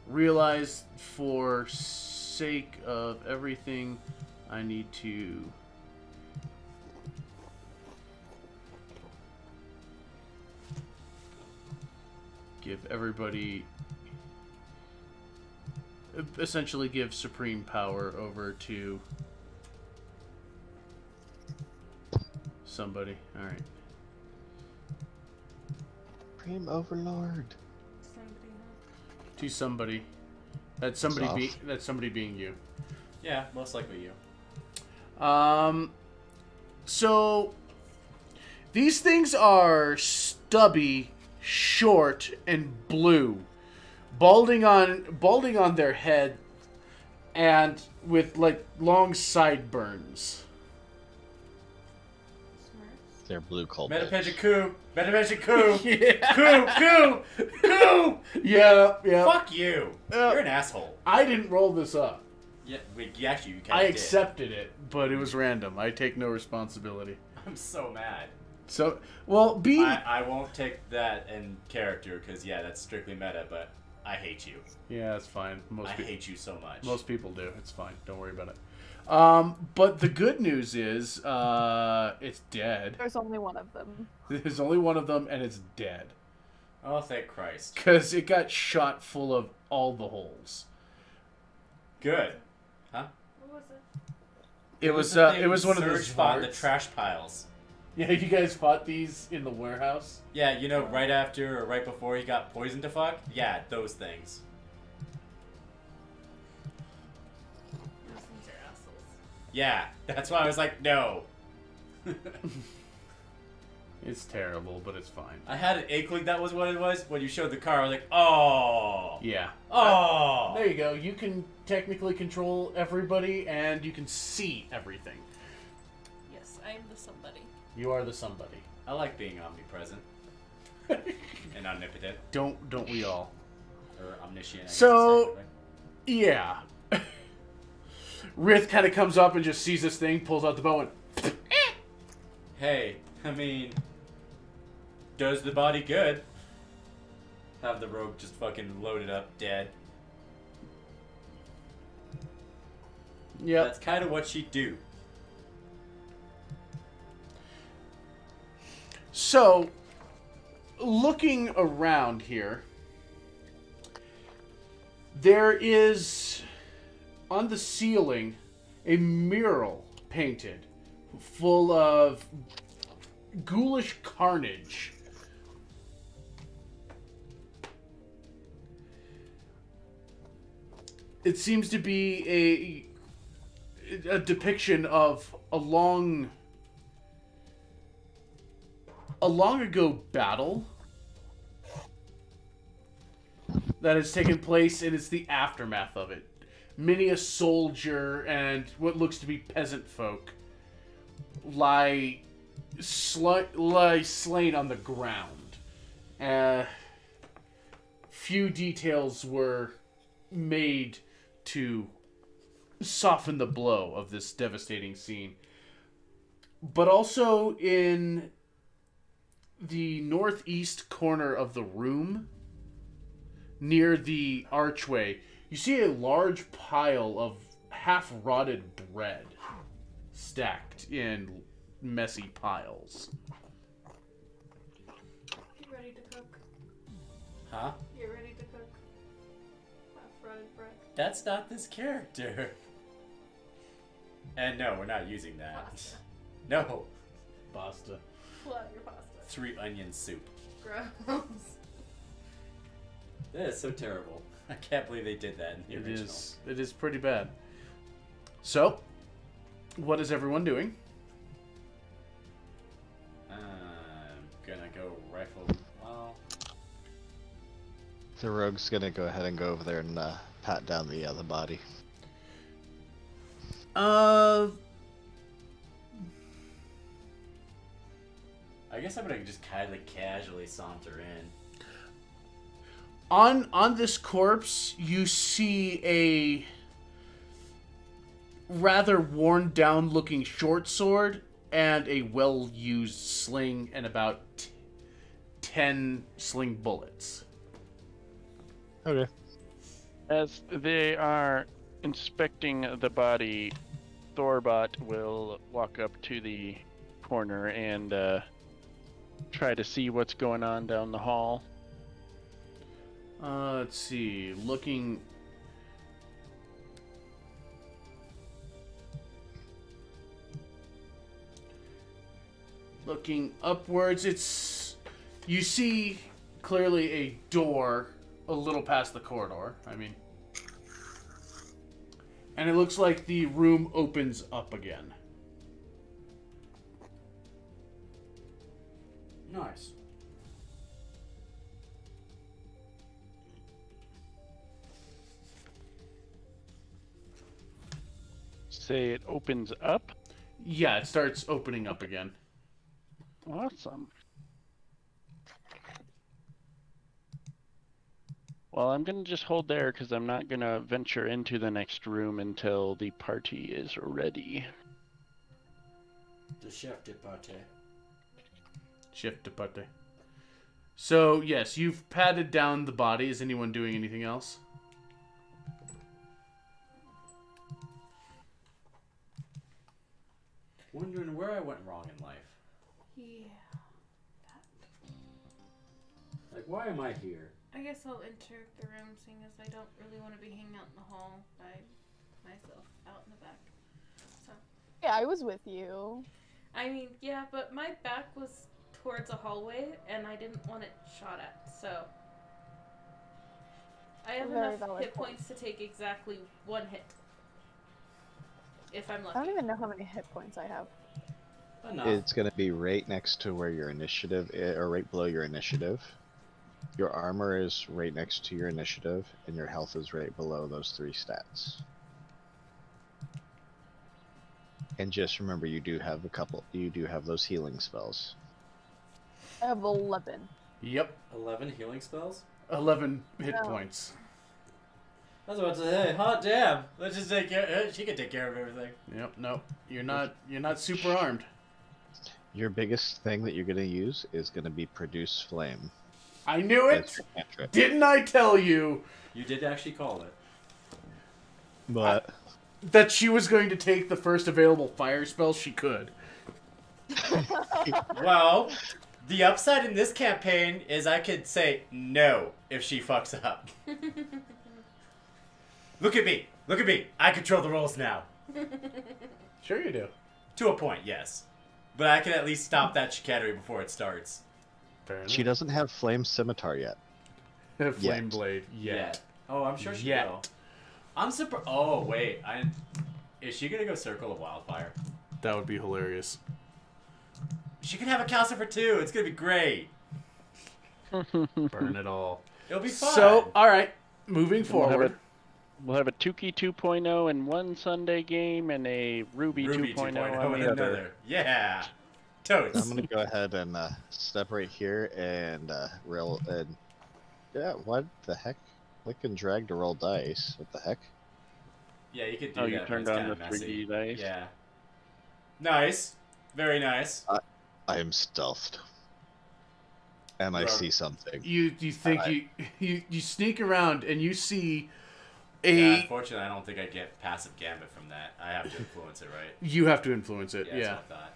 realized for sake of everything I need to give everybody essentially give supreme power over to somebody. All right. Supreme Overlord. Somebody To somebody. That's somebody being you. Yeah, most likely you. So these things are stubby, short, and blue, balding on their head, and with like long sideburns. Smurfs. They're blue cold. Metapeja Coo! Metapeja Coo! Yeah. Coo! Yeah. Fuck you! You're an asshole. I didn't roll this up. Yeah, actually, you kind I of did. accepted it, but it was random. I take no responsibility. I'm so mad. So, well, being I won't take that in character because yeah, that's strictly meta. But I hate you. yeah, it's fine. I hate you so much. Most people do. It's fine. Don't worry about it. But the good news is, it's dead. There's only one of them. There's only one of them, and it's dead. Oh, thank Christ. Because it got shot full of all the holes. Good. Huh? What was it? It was the thing it was one of Surge the fought the smarts. trash piles. Yeah, you guys fought these in the warehouse? Yeah, you know, right after or right before he got poisoned to fuck? Yeah, those things. Those things are assholes. Yeah, that's why I was like, no. It's terrible, but it's fine. I had an inkling that was what it was. When you showed the car, I was like, oh. Yeah. Oh. There you go. You can technically control everybody, and you can see everything. Yes, I am the somebody. You are the somebody. I like being omnipresent. And omnipotent. Don't we all? Or omniscient. I guess So- it's technically. Yeah. Rith kind of comes up and just sees this thing, pulls out the bow, and Hey, I mean, does the body good. Have the rogue just fucking loaded up, dead. yep. That's kind of what she'd do. So, looking around here, there is on the ceiling a mural painted full of ghoulish carnage. It seems to be a depiction of a long ago battle that has taken place, and it's the aftermath of it. Many a soldier and what looks to be peasant folk lie slain on the ground. Few details were made to soften the blow of this devastating scene. But also in the northeast corner of the room, near the archway, you see a large pile of half-rotted bread stacked in messy piles. You ready to cook? Huh? You're ready to cook. Half-rotted bread. That's not this character. And no, we're not using that. Pasta. No. Pasta. Pull out your pasta. 3 onion soup. Gross. That is so terrible. I can't believe they did that in the original. It is pretty bad. So, what is everyone doing? I'm gonna go rifle. Well, The rogue's gonna go ahead and go over there and pat down the other body. I guess I'm gonna just kind of casually saunter in. On this corpse, you see a rather worn down looking short sword and a well-used sling and about 10 sling bullets. Okay. As they are inspecting the body, Thorbot will walk up to the corner and try to see what's going on down the hall. Let's see. Looking upwards, you see clearly a door a little past the corridor. I mean, And it looks like the room opens up again. Nice. Say it opens up. Yeah, it starts opening up again. Awesome. Well, I'm going to just hold there because I'm not going to venture into the next room until the party is ready. The chef de partie. Chef de partie. So, yes, you've patted down the body. Is anyone doing anything else? Wondering where I went wrong in life. Yeah. Like, why am I here? I guess I'll enter the room, seeing as I don't really want to be hanging out in the hall by myself out in the back. So. Yeah, I was with you. I mean, yeah, but my back was towards a hallway, and I didn't want it shot at, so. I have Very enough valid hit points to take exactly 1 hit. If I'm lucky. I don't even know how many hit points I have. Enough. It's gonna be right next to where your initiative, or right below your initiative. Your armor is right next to your initiative, and your health is right below those 3 stats. And just remember, you do have those healing spells. I have 11. Yep. 11 healing spells? 11 hit No. points. I was about to say, hot damn. Let's just take care. She can take care of everything. Yep, no. You're not super armed. Your biggest thing that you're gonna use is gonna be produce flame. I knew it! That's your cantrip. Didn't I tell you You did actually call it. But that she was going to take the first available fire spell she could? Well, the upside in this campaign is I could say no if she fucks up. Look at me. Look at me. I control the rolls now. Sure you do. To a point, yes. But I can at least stop that chicanery before it starts. Fair enough. she doesn't have flame scimitar yet. Flame yet. blade. Yeah. Oh, I'm sure she Yet. will. I'm surprised. Oh, wait. Is she going to go Circle of Wildfire? That would be hilarious. She can have a Calcifer too. It's going to be great. Burn it all. It'll be fun. So, alright. Moving We'll have forward. We'll have a Tukey 2.0 in one Sunday game and a Ruby, 2.0 on and the other. another. Yeah. Totes. I'm gonna go ahead and step right here and roll. And yeah, what the heck? Click and drag to roll dice. What the heck? Yeah, you could do Oh, that. you but turned it's on kinda the messy. 3D dice? Yeah. Nice. Very nice. I am stealthed, and I Right. see something. You think you sneak around and you see a Yeah, unfortunately, I don't think I get passive gambit from that. I have to influence it, right? you have to influence it. Yeah. Yeah. That's what I thought.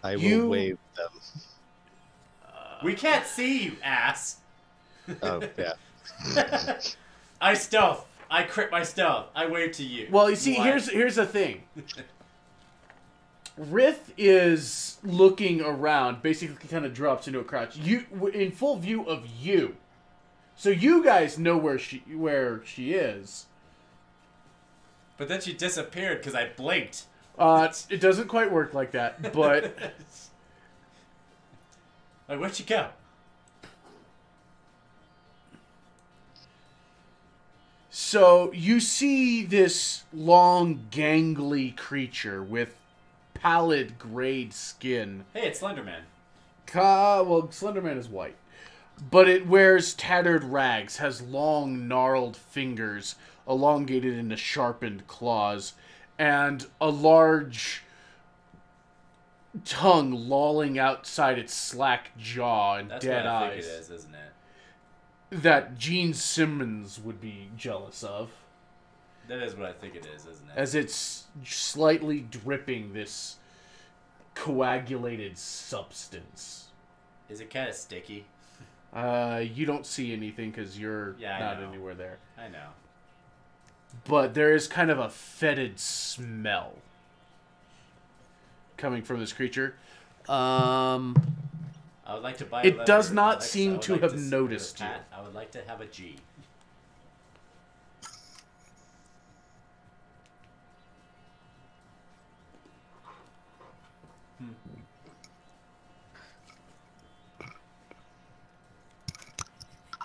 I will You- wave them. We can't see you, ass. Oh yeah. I stealth. I crit my stealth. I wave to you. Well, you see, What? here's the thing. Rith is looking around, basically kind of drops into a crouch. You in full view of you, so you guys know where she is. But then she disappeared because I blinked. It doesn't quite work like that, but Like, where'd she go? so you see this long, gangly creature with pallid, grayed skin. Hey, it's Slenderman. Well, Slenderman is white. But it wears tattered rags, has long, gnarled fingers, elongated into sharpened claws, and a large tongue lolling outside its slack jaw and That's dead what I eyes think it is, isn't it? that Gene Simmons would be jealous of, That is what I think it is, isn't it? as it's slightly dripping this coagulated substance. Is it kind of sticky? You don't see anything because you're Yeah, I not know. anywhere there. I know. But there is kind of a fetid smell coming from this creature. I would like to buy. It a letter. does not I would seem like to have noticed you. pat. I would like to have a G.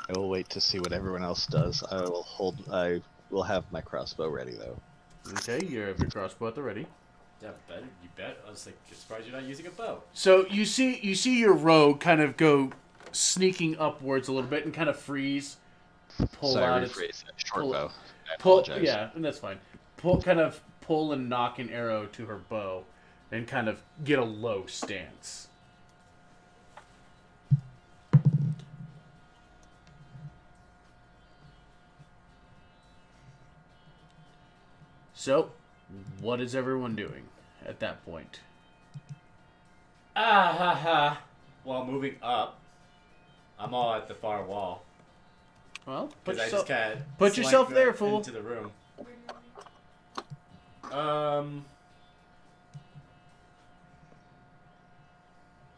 I will wait to see what everyone else does. I will have my crossbow ready though. Okay, you have your crossbow at the ready. Yeah, better. You bet. I was like, surprised you're not using a bow. So you see your rogue kind of go sneaking upwards a little bit and kind of freeze. Pull out its rephrase that. Short pull- bow. I pull. apologize. Yeah, and that's fine. Pull and knock an arrow to her bow, and kind of get a low stance. So, what is everyone doing at that point? Ah ha ha. While moving up, I'm all at the far wall. Well, Because I just kind of put yourself there, fool. into the room.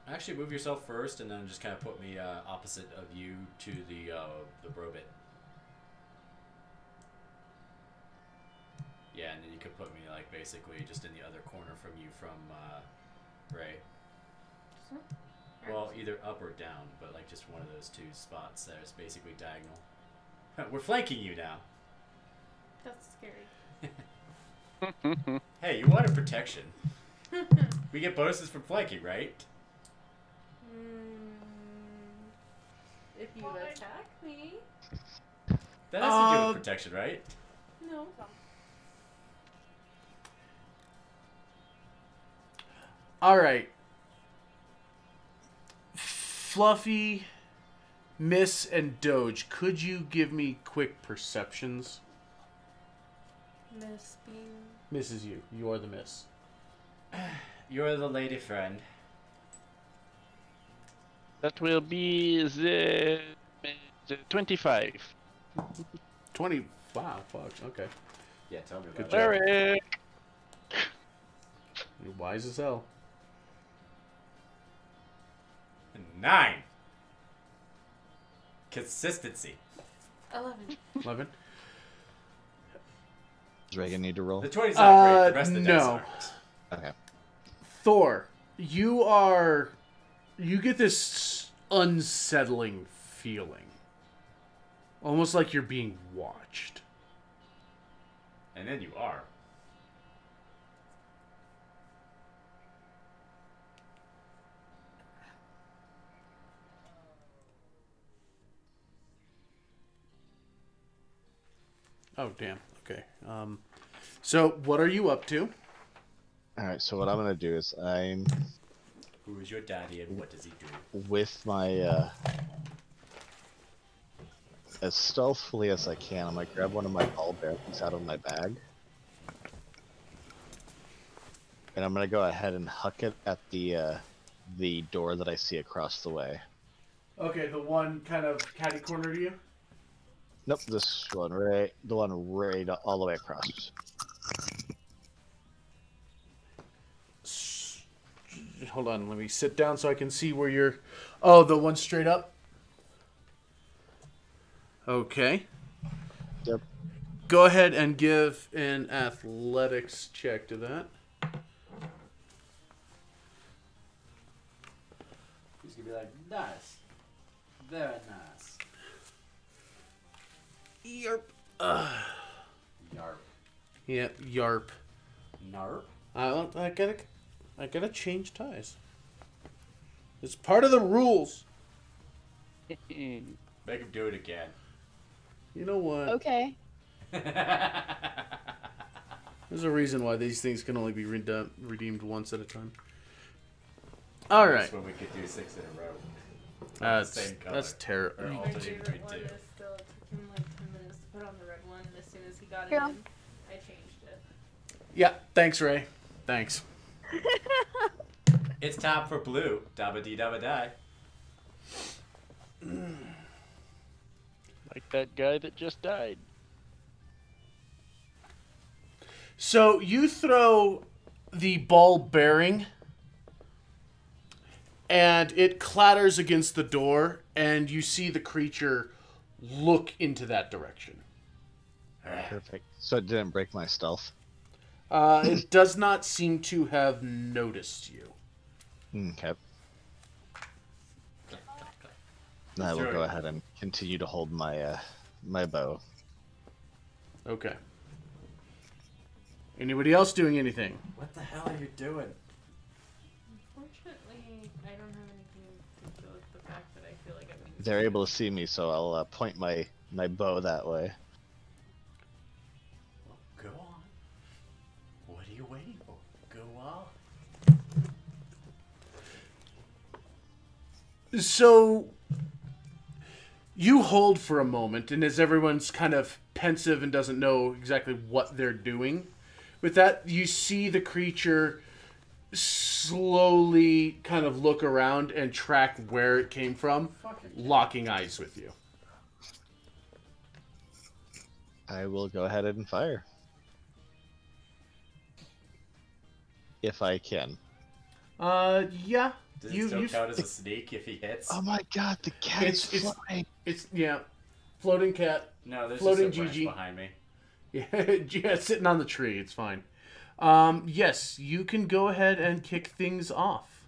Actually, move yourself first, and then just kind of put me opposite of you to the brobit. Yeah, and then you could put me like basically just in the other corner from you from Ray. Well, either up or down, but like just one of those two spots that is basically diagonal. We're flanking you now. That's scary. Hey, you wanted protection. We get bonuses from flanking, right? If you attack me, That has to do with protection, right? no. All right. Fluffy, Miss, and Doge, could you give me quick perceptions? Miss being. Miss is you. You are the miss. You're the lady friend. That will be the 25. 20. Wow, fuck. Okay. Yeah, tell me Good about job. it. Eric! You're wise as hell. 9. Consistency. 11. 11. Does Reagan need to roll? The 20's not great. The rest of the dice no. aren't. Okay. Thor, you get this unsettling feeling. Almost like you're being watched. And then you are. Oh, damn. Okay. So what are you up to? All right. So what I'm gonna do is I'm Who is your daddy and what does he do? with my as stealthily as I can. I'm gonna grab one of my ball bearings out of my bag, and I'm gonna go ahead and huck it at the door that I see across the way. Okay, the one kind of catty corner to you? Nope, this one right, the one right all the way across. Hold on, let me sit down so I can see where you're... Oh, the one straight up? Okay. Yep. Go ahead and give an athletics check to that. He's gonna be like, nice. Very nice. Yarp. Yarp. Yeah, yarp. Narp. I gotta change ties. It's part of the rules. Make him do it again. You know what? Okay. There's a reason why these things can only be redeemed once at a time. All right. That's when we could do 6 in a row. That's color. terrible. Or My alternating favorite between one two. is still, it took him like 10 minutes to put on the red one, and as soon as he got Yeah. it in, I changed it. Yeah, thanks, Ray. Thanks. It's time for blue. Dabba dee dabba die. Like that guy that just died. So you throw the ball bearing, and it clatters against the door, and you see the creature look into that direction. Perfect. So it didn't break my stealth. It does not seem to have noticed you. Okay. I will go ahead and continue to hold my my bow. Okay. Anybody else doing anything? What the hell are you doing? Unfortunately, I don't have anything to do with the fact that I feel like I'm being They're able to see me, so I'll point my bow that way. Well, go on. What are you waiting for? Go on. So you hold for a moment, and as everyone's kind of pensive and doesn't know exactly what they're doing, with that, you see the creature slowly kind of look around and track where it came from, locking eyes with you. I will go ahead and fire. If I can. Yeah. Does it still count as a sneak if he hits? Oh my god, the cat is flying. It's, yeah. Floating cat. No, there's floating just a branch GG. behind me. Yeah, sitting on the tree. It's fine. Yes, you can go ahead and kick things off.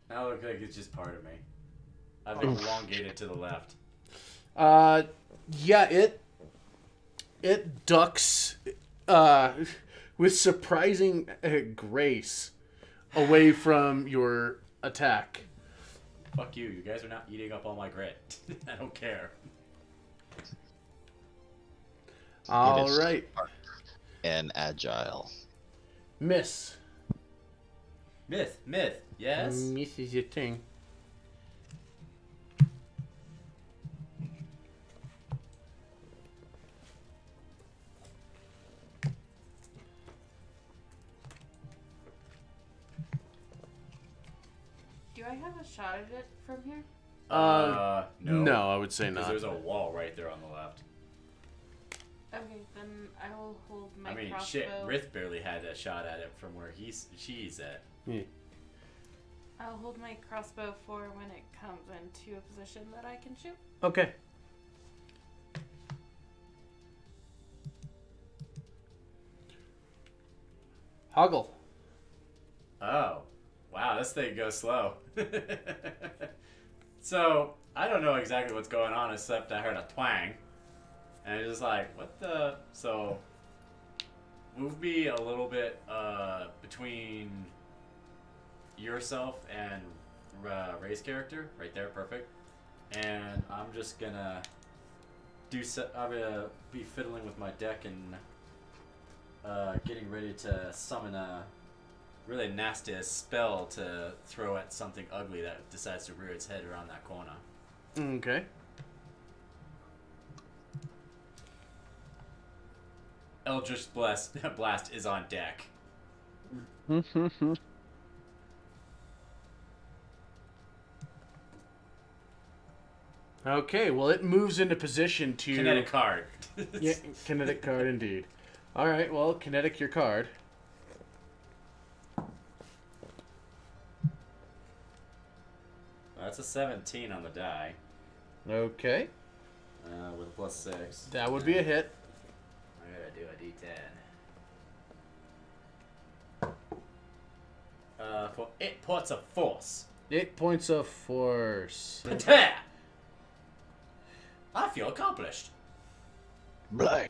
That looks like it's just part of me. I've been elongated to the left. Yeah, it ducks with surprising grace away from your attack. Fuck you. You guys are not eating up all my grit. I don't care. All right. And agile. Miss. Myth. Yes? Miss is your thing. Do I have a shot at it from here? No. No, I would say Because not. there's a wall right there on the left. Okay, then I will hold my I mean, crossbow. shit, Rith barely had a shot at it from where she's at. Yeah. I'll hold my crossbow for when it comes into a position that I can shoot. Okay. Hoggle. Oh. Wow, this thing goes slow. So, I don't know exactly what's going on except I heard a twang. And it's just like, what the... So, move me a little bit between yourself and Ray's character. Right there, perfect. And I'm just gonna I'm gonna be fiddling with my deck and getting ready to summon a really nasty spell to throw at something ugly that decides to rear its head around that corner. Okay. Eldritch Blast is on deck. Okay, well, it moves into position to... Kinetic card. Yeah, kinetic card indeed. Alright, well, kinetic your card. That's a 17 on the die. Okay. With a +6. That would be a hit. I gotta do a D10. For 8 points of force. 8 points of force. I feel accomplished. Black.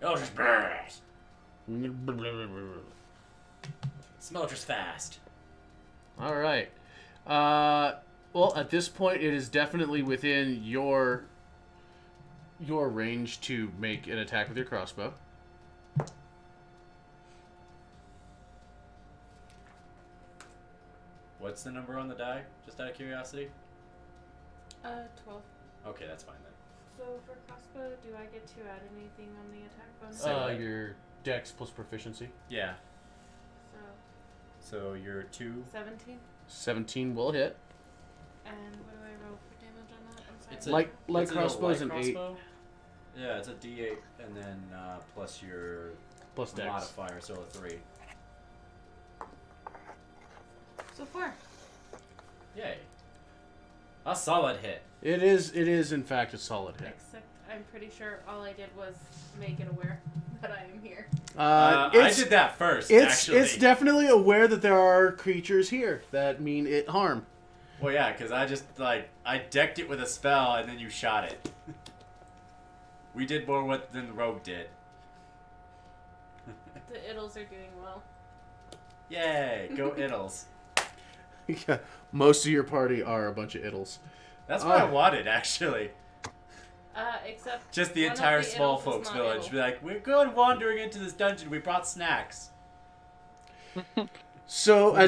Eldritch Blast. Smelter's fast. Alright. Well, at this point, it is definitely within your range to make an attack with your crossbow. What's the number on the die? Just out of curiosity. 12. Okay, that's fine then. So for crossbow, do I get to add anything on the attack bonus? Your dex plus proficiency. Yeah. So So you're 2. 17. 17 will hit. And what do I roll for damage on that? I'm sorry. It's Light it's crossbow is light an 8 crossbow? Yeah, it's a D8 and then plus your plus dex. modifier, so a 3. So 4. Yay. A solid hit. It is in fact a solid hit. Except I'm pretty sure all I did was make it aware. that I am here. I did that first, actually. It's definitely aware that there are creatures here that mean it harm. Well, yeah, because I just, I decked it with a spell, and then you shot it. We did more than the rogue did. The Iddles are doing well. Yay, go Iddles. Yeah, most of your party are a bunch of iddles. That's what I wanted, actually. Except Just the one of entire the small Iddles is folks not village. Iddle. Be like, we're going wandering into this dungeon. We brought snacks. So Not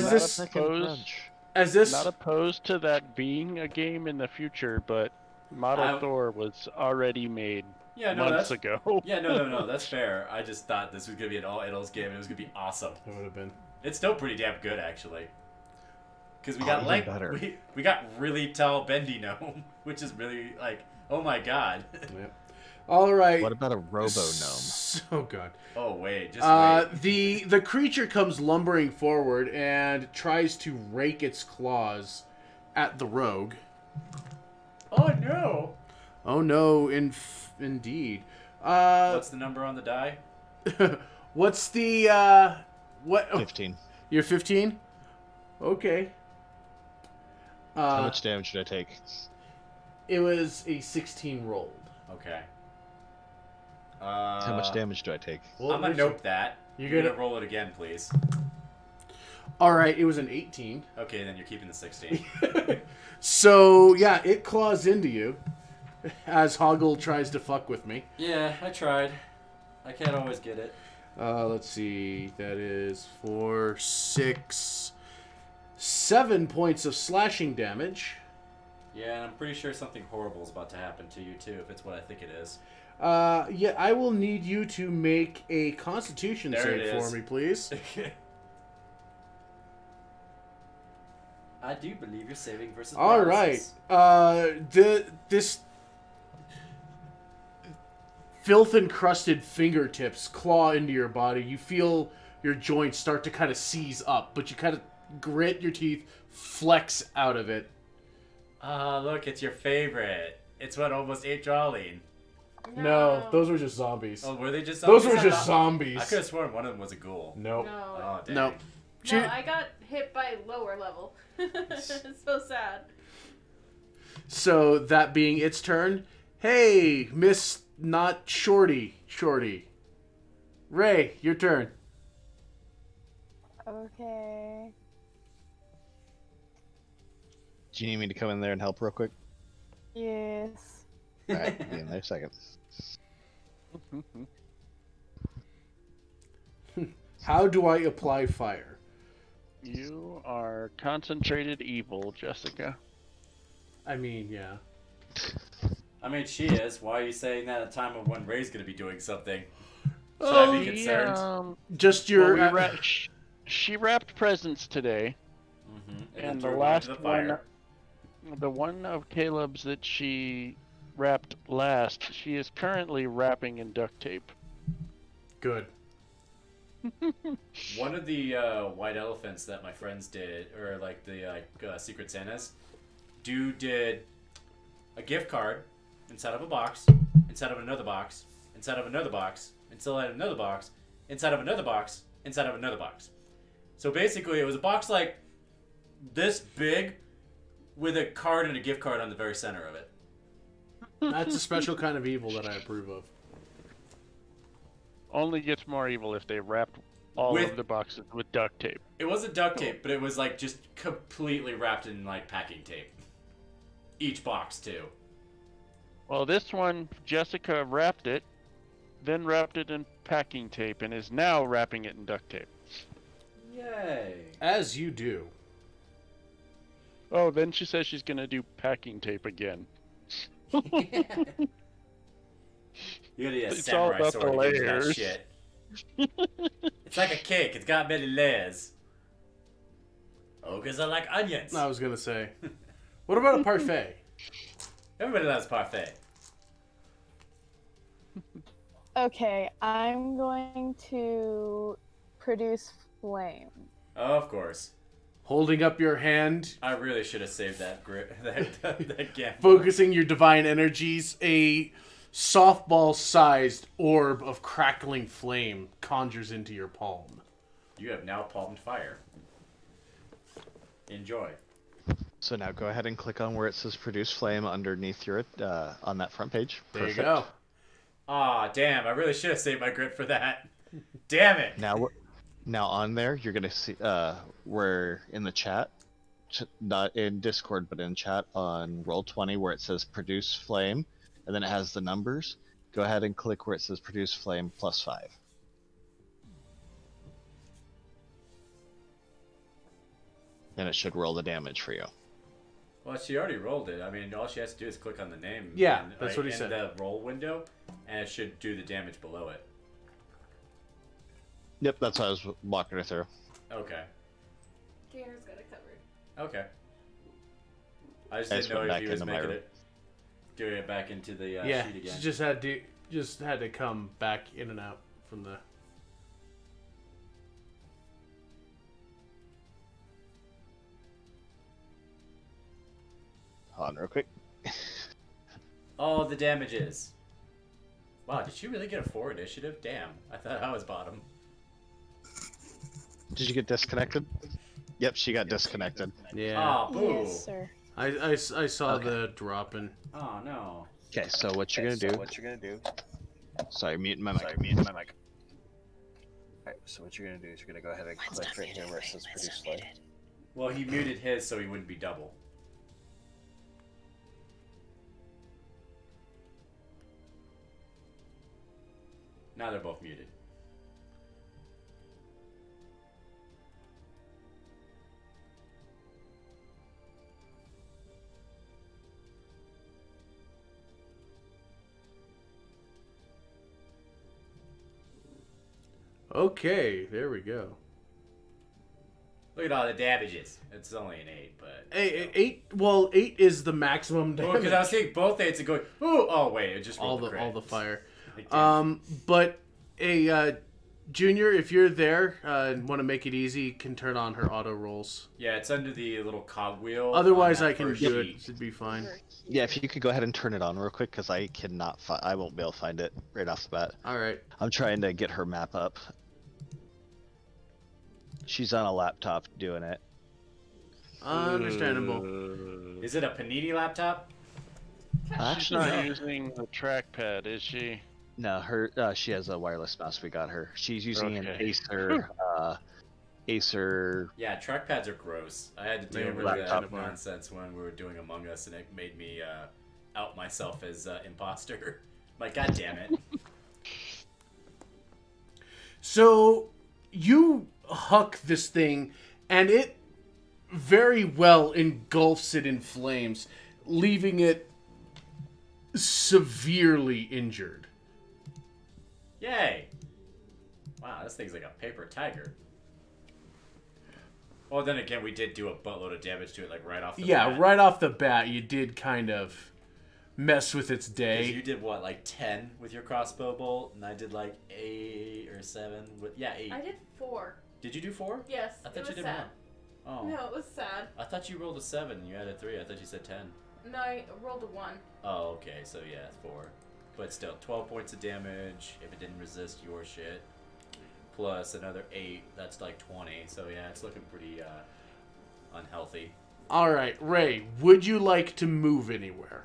as this not opposed to that being a game in the future, but Model Thor was already made months ago. Yeah, no, that's fair. I just thought this was gonna be an all Iddles game. And it was gonna be awesome. It would have been. It's still pretty damn good, actually. Because we got better. we got really tall bendy gnome, which is really oh my god. Yeah. All right. What about a robo gnome? Oh god. Oh wait, just wait. The creature comes lumbering forward and tries to rake its claws at the rogue. Oh no. Oh no, indeed. What's the number on the die? What's the what? 15. You're 15? Okay. How much damage did I take? It was a 16 rolled. Okay. How much damage do I take? Well, I'm gonna nope that. You're gonna roll it again, please. All right, it was an 18. Okay, then you're keeping the 16. So yeah, it claws into you as Hoggle tries to fuck with me. Yeah, I tried. I can't always get it. Let's see. That is 4, 6, 7 points of slashing damage. Yeah, and I'm pretty sure something horrible is about to happen to you too, if it's what I think it is. Yeah, I will need you to make a Constitution There save it for is. me, please. I do believe you're saving versus All paralysis. right. This filth-encrusted fingertips claw into your body. You feel your joints start to kind of seize up, but you kind of grit your teeth, flex out of it. Ah, look, it's your favorite. It's what almost ate Jolene. No, those were just zombies. Oh, were they just Those zombies? were just zombies. I could have sworn one of them was a ghoul. Nope. No. Oh, dang. Nope. No, I got hit by lower level. It's so sad. So, that being its turn, hey, Miss Not Shorty. Ray, your turn. Okay. Do you need me to come in there and help real quick? Yes. Alright, be in there a second. How do I apply fire? You are concentrated evil, Jessica. I mean, yeah. I mean, she is. Why are you saying that at a time of when Ray's going to be doing something? Should I be concerned? Just your... She wrapped presents today, Mm-hmm. and the last one, the one of Caleb's that she wrapped last, she is currently wrapping in duct tape. Good. One of the white elephants that my friends did, or like the Secret Santas, dude did a gift card inside of a box, inside of another box, inside of another box, inside of another box, inside of another box, inside of another box. So basically, it was a box like this big with a card and a gift card on the very center of it. That's a special kind of evil that I approve of. Only gets more evil if they wrapped all With- of the boxes with duct tape. It wasn't duct tape, but it was like just completely wrapped in like packing tape. Each box too. Well, this one, Jessica wrapped it, then wrapped it in packing tape, and is now wrapping it in duct tape. Yay! As you do. Oh, then she says she's gonna do packing tape again. You gotta get a It's all samurai about sword the to get that layers. shit. It's like a cake. It's got many layers. Ogres are like onions. I was gonna say. What about a parfait? Everybody loves parfait. Okay, I'm going to produce flame. Of course. Holding up your hand, I really should have saved that grip. That gamble. focusing your divine energies, a softball-sized orb of crackling flame conjures into your palm. You have now palmed fire. Enjoy. So now go ahead and click on where it says produce flame underneath your on that front page. There you go. Ah, damn! I really should have saved my grit for that. Damn it! Now on there, you're gonna see where in the chat, not in Discord, but in chat on Roll20, where it says produce flame, and then it has the numbers. Go ahead and click where it says produce flame +5. And it should roll the damage for you. Well, she already rolled it. I mean, all she has to do is click on the name. Yeah, that's what he in said. the roll window, and it should do the damage below it. Yep, that's what I was walking her through. Okay. Tanner's got it covered. Okay. I just I didn't just know went if back he was into my making room. it, doing it back into the Yeah, sheet again. she just had to come back in and out from the. Hold on real quick. Oh, the damages. Wow, did she really get a 4 initiative? Damn, I thought I was bottom. Did you get disconnected? Yep, she got disconnected. Yeah. Oh, boo. Yes, sir. I saw Okay. the dropping. Oh, no. Okay, so what you're gonna do? Sorry, muting my mic. Alright, so what you're gonna do is you're gonna go ahead and click right here where it says produce flame. Well, he muted his so he wouldn't be double. Now they're both muted. Okay, there we go. Look at all the damages. It's only an 8, but... Eight. Well, 8 is the maximum Well, damage. because I was seeing both 8s and going, ooh, oh wait, it just all rolled the fire. Like, damn. But Junior, if you're there and want to make it easy, you can turn on her auto rolls. Yeah, it's under the little cogwheel. Otherwise, on I that can first do it. sheet. It'd be fine. Yeah, if you could go ahead and turn it on real quick, because I cannot I won't be able to find it right off the bat. All right. I'm trying to get her map up. She's on a laptop doing it. Understandable. Is it a Panini laptop? She's Actually, not no. using the trackpad, is she? No, she has a wireless mouse. We got her. She's using an Okay. Acer. Yeah, trackpads are gross. I had to deal They're with laptop that nonsense when we were doing Among Us, and it made me out myself as imposter. Like, god damn it. So you huck this thing, and it very well engulfs it in flames, leaving it severely injured. Yay! Wow, this thing's like a paper tiger. Well, then again, we did do a buttload of damage to it, like right off the bat. Right off the bat, you did kind of mess with its 'Cause day. you did what, like 10 with your crossbow bolt, and I did like 8 or 7 with 8. I did 4. Did you do 4? Yes. I thought it you was did sad. more. Oh. No, it was sad. I thought you rolled a 7. You added 3. I thought you said 10. No, I rolled a 1. Oh, okay. So yeah, 4. But still, 12 points of damage if it didn't resist your shit. Plus another 8. That's like 20. So yeah, it's looking pretty unhealthy. All right, Ray, would you like to move anywhere?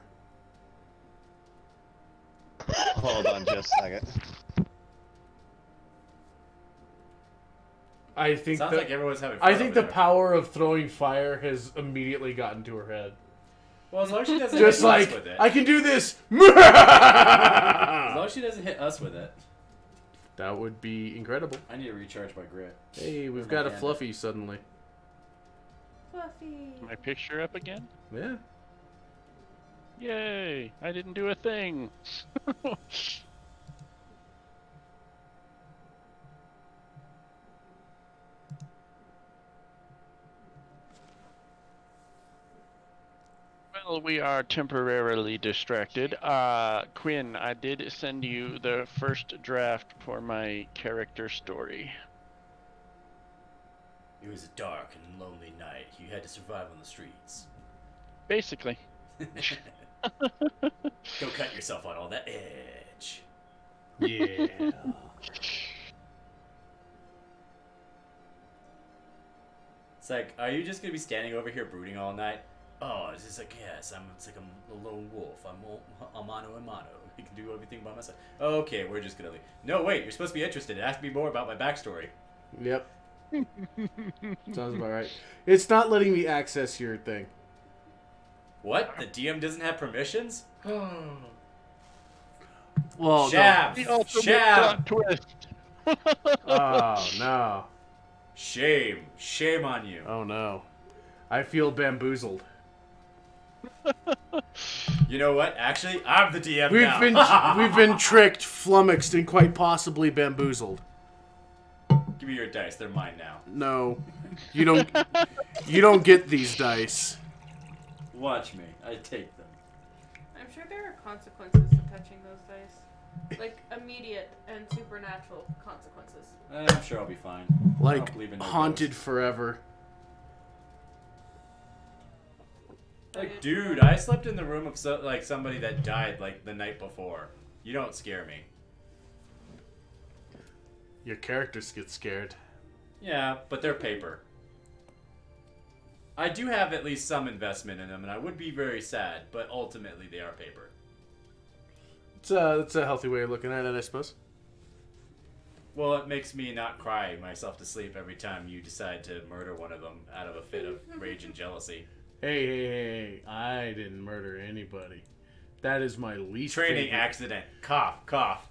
Hold on just a second. I think Sounds like everyone's having fun I think over the there. power of throwing fire has immediately gotten to her head. Well, as long as she doesn't Just hit like, us with it. I can do this! As long as she doesn't hit us with it. That would be incredible. I need to recharge my grit. Hey, we've my got a bandit? Fluffy suddenly. Fluffy. My picture up again? Yeah. Yay! I didn't do a thing. Well, we are temporarily distracted. Quinn, I did send you the first draft for my character story. It was a dark and lonely night. You had to survive on the streets. Basically. Go cut yourself on all that edge. Yeah. It's like, are you just gonna be standing over here brooding all night? Oh, it's just like, yes, it's like I'm a lone wolf. I'm mano a mano. I can do everything by myself. Okay, we're just gonna leave. No, wait, you're supposed to be interested. Ask me more about my backstory. Yep. Sounds about right. It's not letting me access your thing. What? The DM doesn't have permissions? Well, Shab! The ultimate Shab! plot twist. Oh, no. Shame. Shame on you. Oh, no. I feel bamboozled. You know what? Actually, I'm the DM We've been tricked, flummoxed, and quite possibly bamboozled. Give me your dice. They're mine now. No. You don't get these dice. Watch me. I take them. I'm sure there are consequences to touching those dice. Like immediate and supernatural consequences. I'm sure I'll be fine. I Like, don't believe in no haunted ghosts. forever. Like, dude, I slept in the room of somebody that died like the night before. You don't scare me. Your characters get scared. Yeah, but they're paper. I do have at least some investment in them, and I would be very sad, but ultimately they are paper. It's a healthy way of looking at it, I suppose. Well, it makes me not cry myself to sleep every time you decide to murder one of them out of a fit of rage and jealousy. Hey, I didn't murder anybody. That is my least Training favorite. accident. Cough, cough.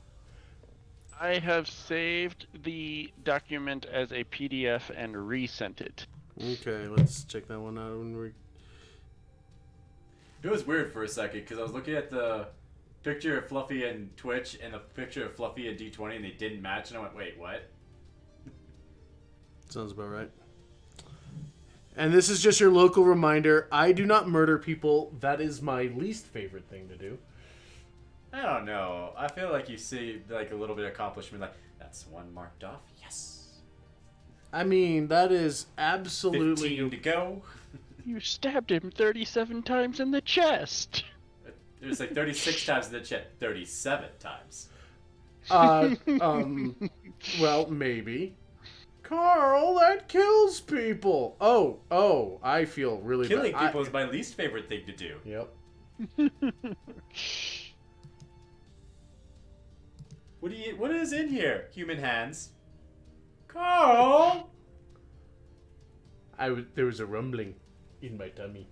I have saved the document as a PDF and resent it. Okay, let's check that one out. It was weird for a second, because I was looking at the picture of Fluffy and Twitch and the picture of Fluffy and D20, and they didn't match, and I went, wait, what? Sounds about right. And this is just your local reminder. I do not murder people. That is my least favorite thing to do. I don't know. I feel like you see like a little bit of accomplishment, like, that's one marked off, yes. I mean, that is absolutely... 15 to go. You stabbed him 37 times in the chest. It was like 36 times in the chest. 37 times. Well, maybe. Carl, that kills people. Oh, I feel really Killing bad. people is my least favorite thing to do. Yep. What is in here? Human hands. Carl! There was a rumbling in my tummy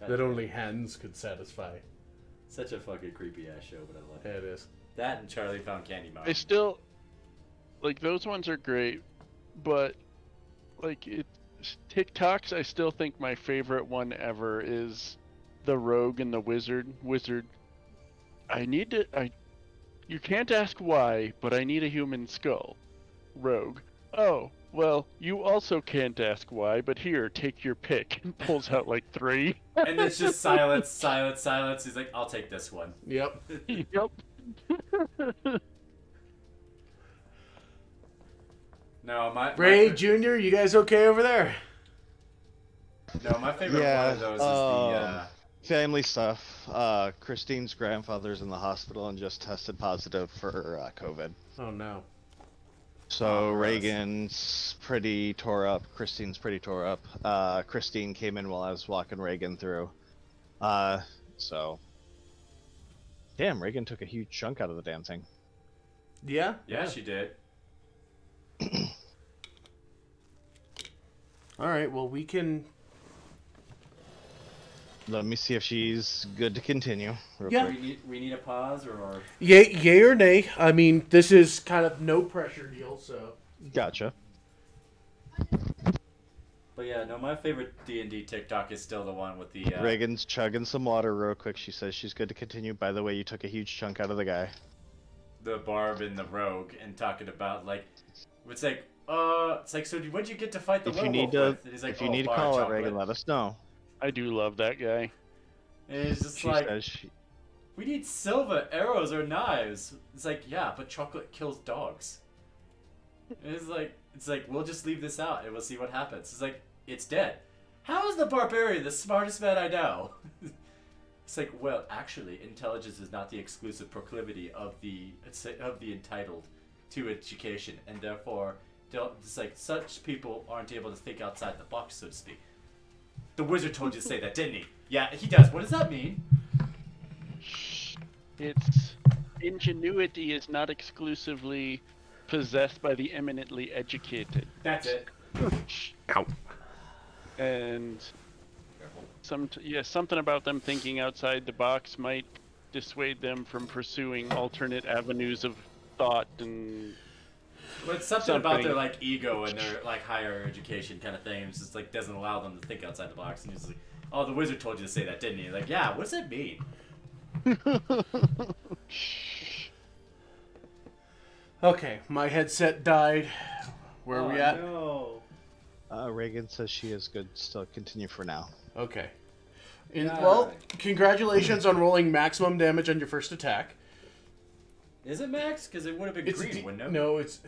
that only hands could satisfy. Such a fucking creepy ass show, but I love it. It is. That and Charlie Found Candy Mom. I still like those ones are great, but like TikToks, I still think my favorite one ever is the rogue and the wizard. You can't ask why, but I need a human skull. Rogue. Oh, well, you also can't ask why, but here, take your pick. And pulls out like 3. And it's just silence, silence, silence. He's like, I'll take this one. Yep. Yep. No, Ray Jr., you guys okay over there? No, my favorite Yeah, one of those is the family stuff. Christine's grandfather's in the hospital and just tested positive for COVID. Oh, no. So Oh, gross. Reagan's pretty tore up. Christine's pretty tore up. Christine came in while I was walking Reagan through. So. Damn, Reagan took a huge chunk out of the damn thing. Yeah? Yeah, she did. All right, well, we can... Let me see if she's good to continue. real Yeah. quick. We need a pause or Yay or nay? I mean, this is kind of no pressure deal, so... Gotcha. But yeah, no, my favorite D&D TikTok is still the one with the Reagan's chugging some water real quick. She says she's good to continue. By the way, you took a huge chunk out of the guy. the barb and the rogue and talking about like it's like so what'd you get to fight the If you werewolf need to, with? And he's like, if you "Oh, need to bar call it, chocolate." Reagan, let us know. I do love that guy. And it's just She like, says she. we need silver arrows or knives. It's like, yeah, but chocolate kills dogs. And it's like we'll just leave this out and we'll see what happens. It's like, it's dead. How is the barbarian the smartest man I know? It's like, well, actually, intelligence is not the exclusive proclivity of the entitled to education, and therefore, it's like such people aren't able to think outside the box, so to speak. The wizard told you to say that, didn't he? Yeah, he does. What does that mean? Its ingenuity is not exclusively possessed by the eminently educated. That's it. Ow. And something about them thinking outside the box might dissuade them from pursuing alternate avenues of thought and. But it's something about their like ego and their like higher education kind of thing. It's just like doesn't allow them to think outside the box. And he's like, "Oh, the wizard told you to say that, didn't he?" Like, yeah. What does that mean? Okay, my headset died. Where are we at? No. Reagan says she is good. Still continue for now. Okay. Well, congratulations on rolling maximum damage on your first attack. Is it max? Because it would have been green, wouldn't it? No, it's.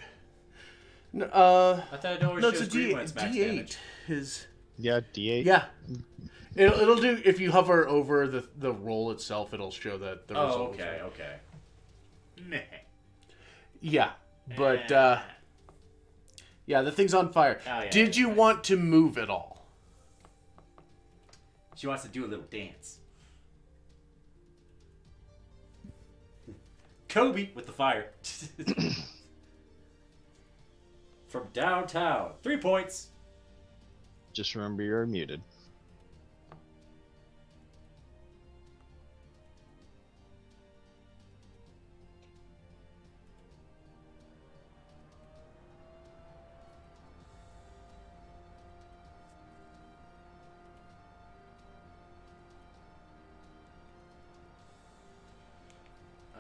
No, I thought it always shows green when it's max damage. Yeah, D8. Yeah. It'll do if you hover over the roll itself. It'll show that the result. Oh, okay, okay. Meh. Yeah, but yeah, the thing's on fire. Oh, yeah, Did you want to move at all? She wants to do a little dance. Kobe with the fire. From downtown. 3 points. Just remember you're muted.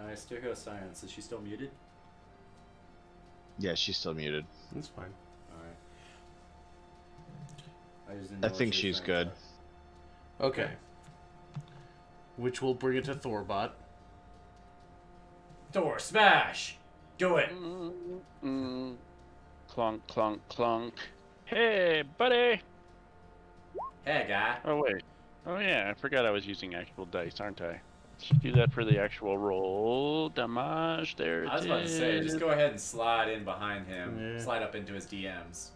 I still hear silence. Is she still muted? Yeah, she's still muted. That's fine. Alright. I think she's good. Okay. Which will bring it to Thorbot. Door smash! Do it! Clunk, clunk, clunk. Hey, buddy! Hey, guy. Oh, wait. Oh, yeah, I forgot I was using actual dice, aren't I? Let's do that for the actual roll. Damage, there it is. I was about to say, just go ahead and slide in behind him. Yeah. Slide up into his DMs.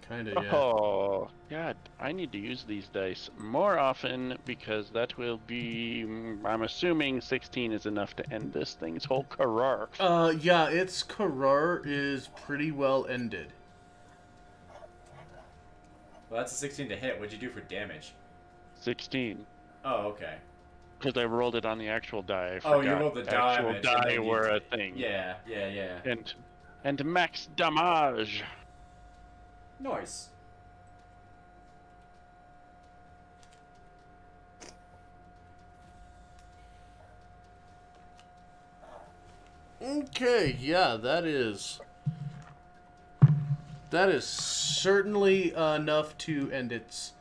Kinda, yeah. Oh, God, I need to use these dice more often because that will be, I'm assuming 16 is enough to end this thing's whole career. Yeah, its career is pretty well ended. Well, that's a 16 to hit. What'd you do for damage? 16. Oh, okay. Because I rolled it on the actual die. Oh, you rolled the actual damage. die were a thing. Yeah, yeah, yeah. And max damage. Nice. Okay, yeah, that is certainly enough to end its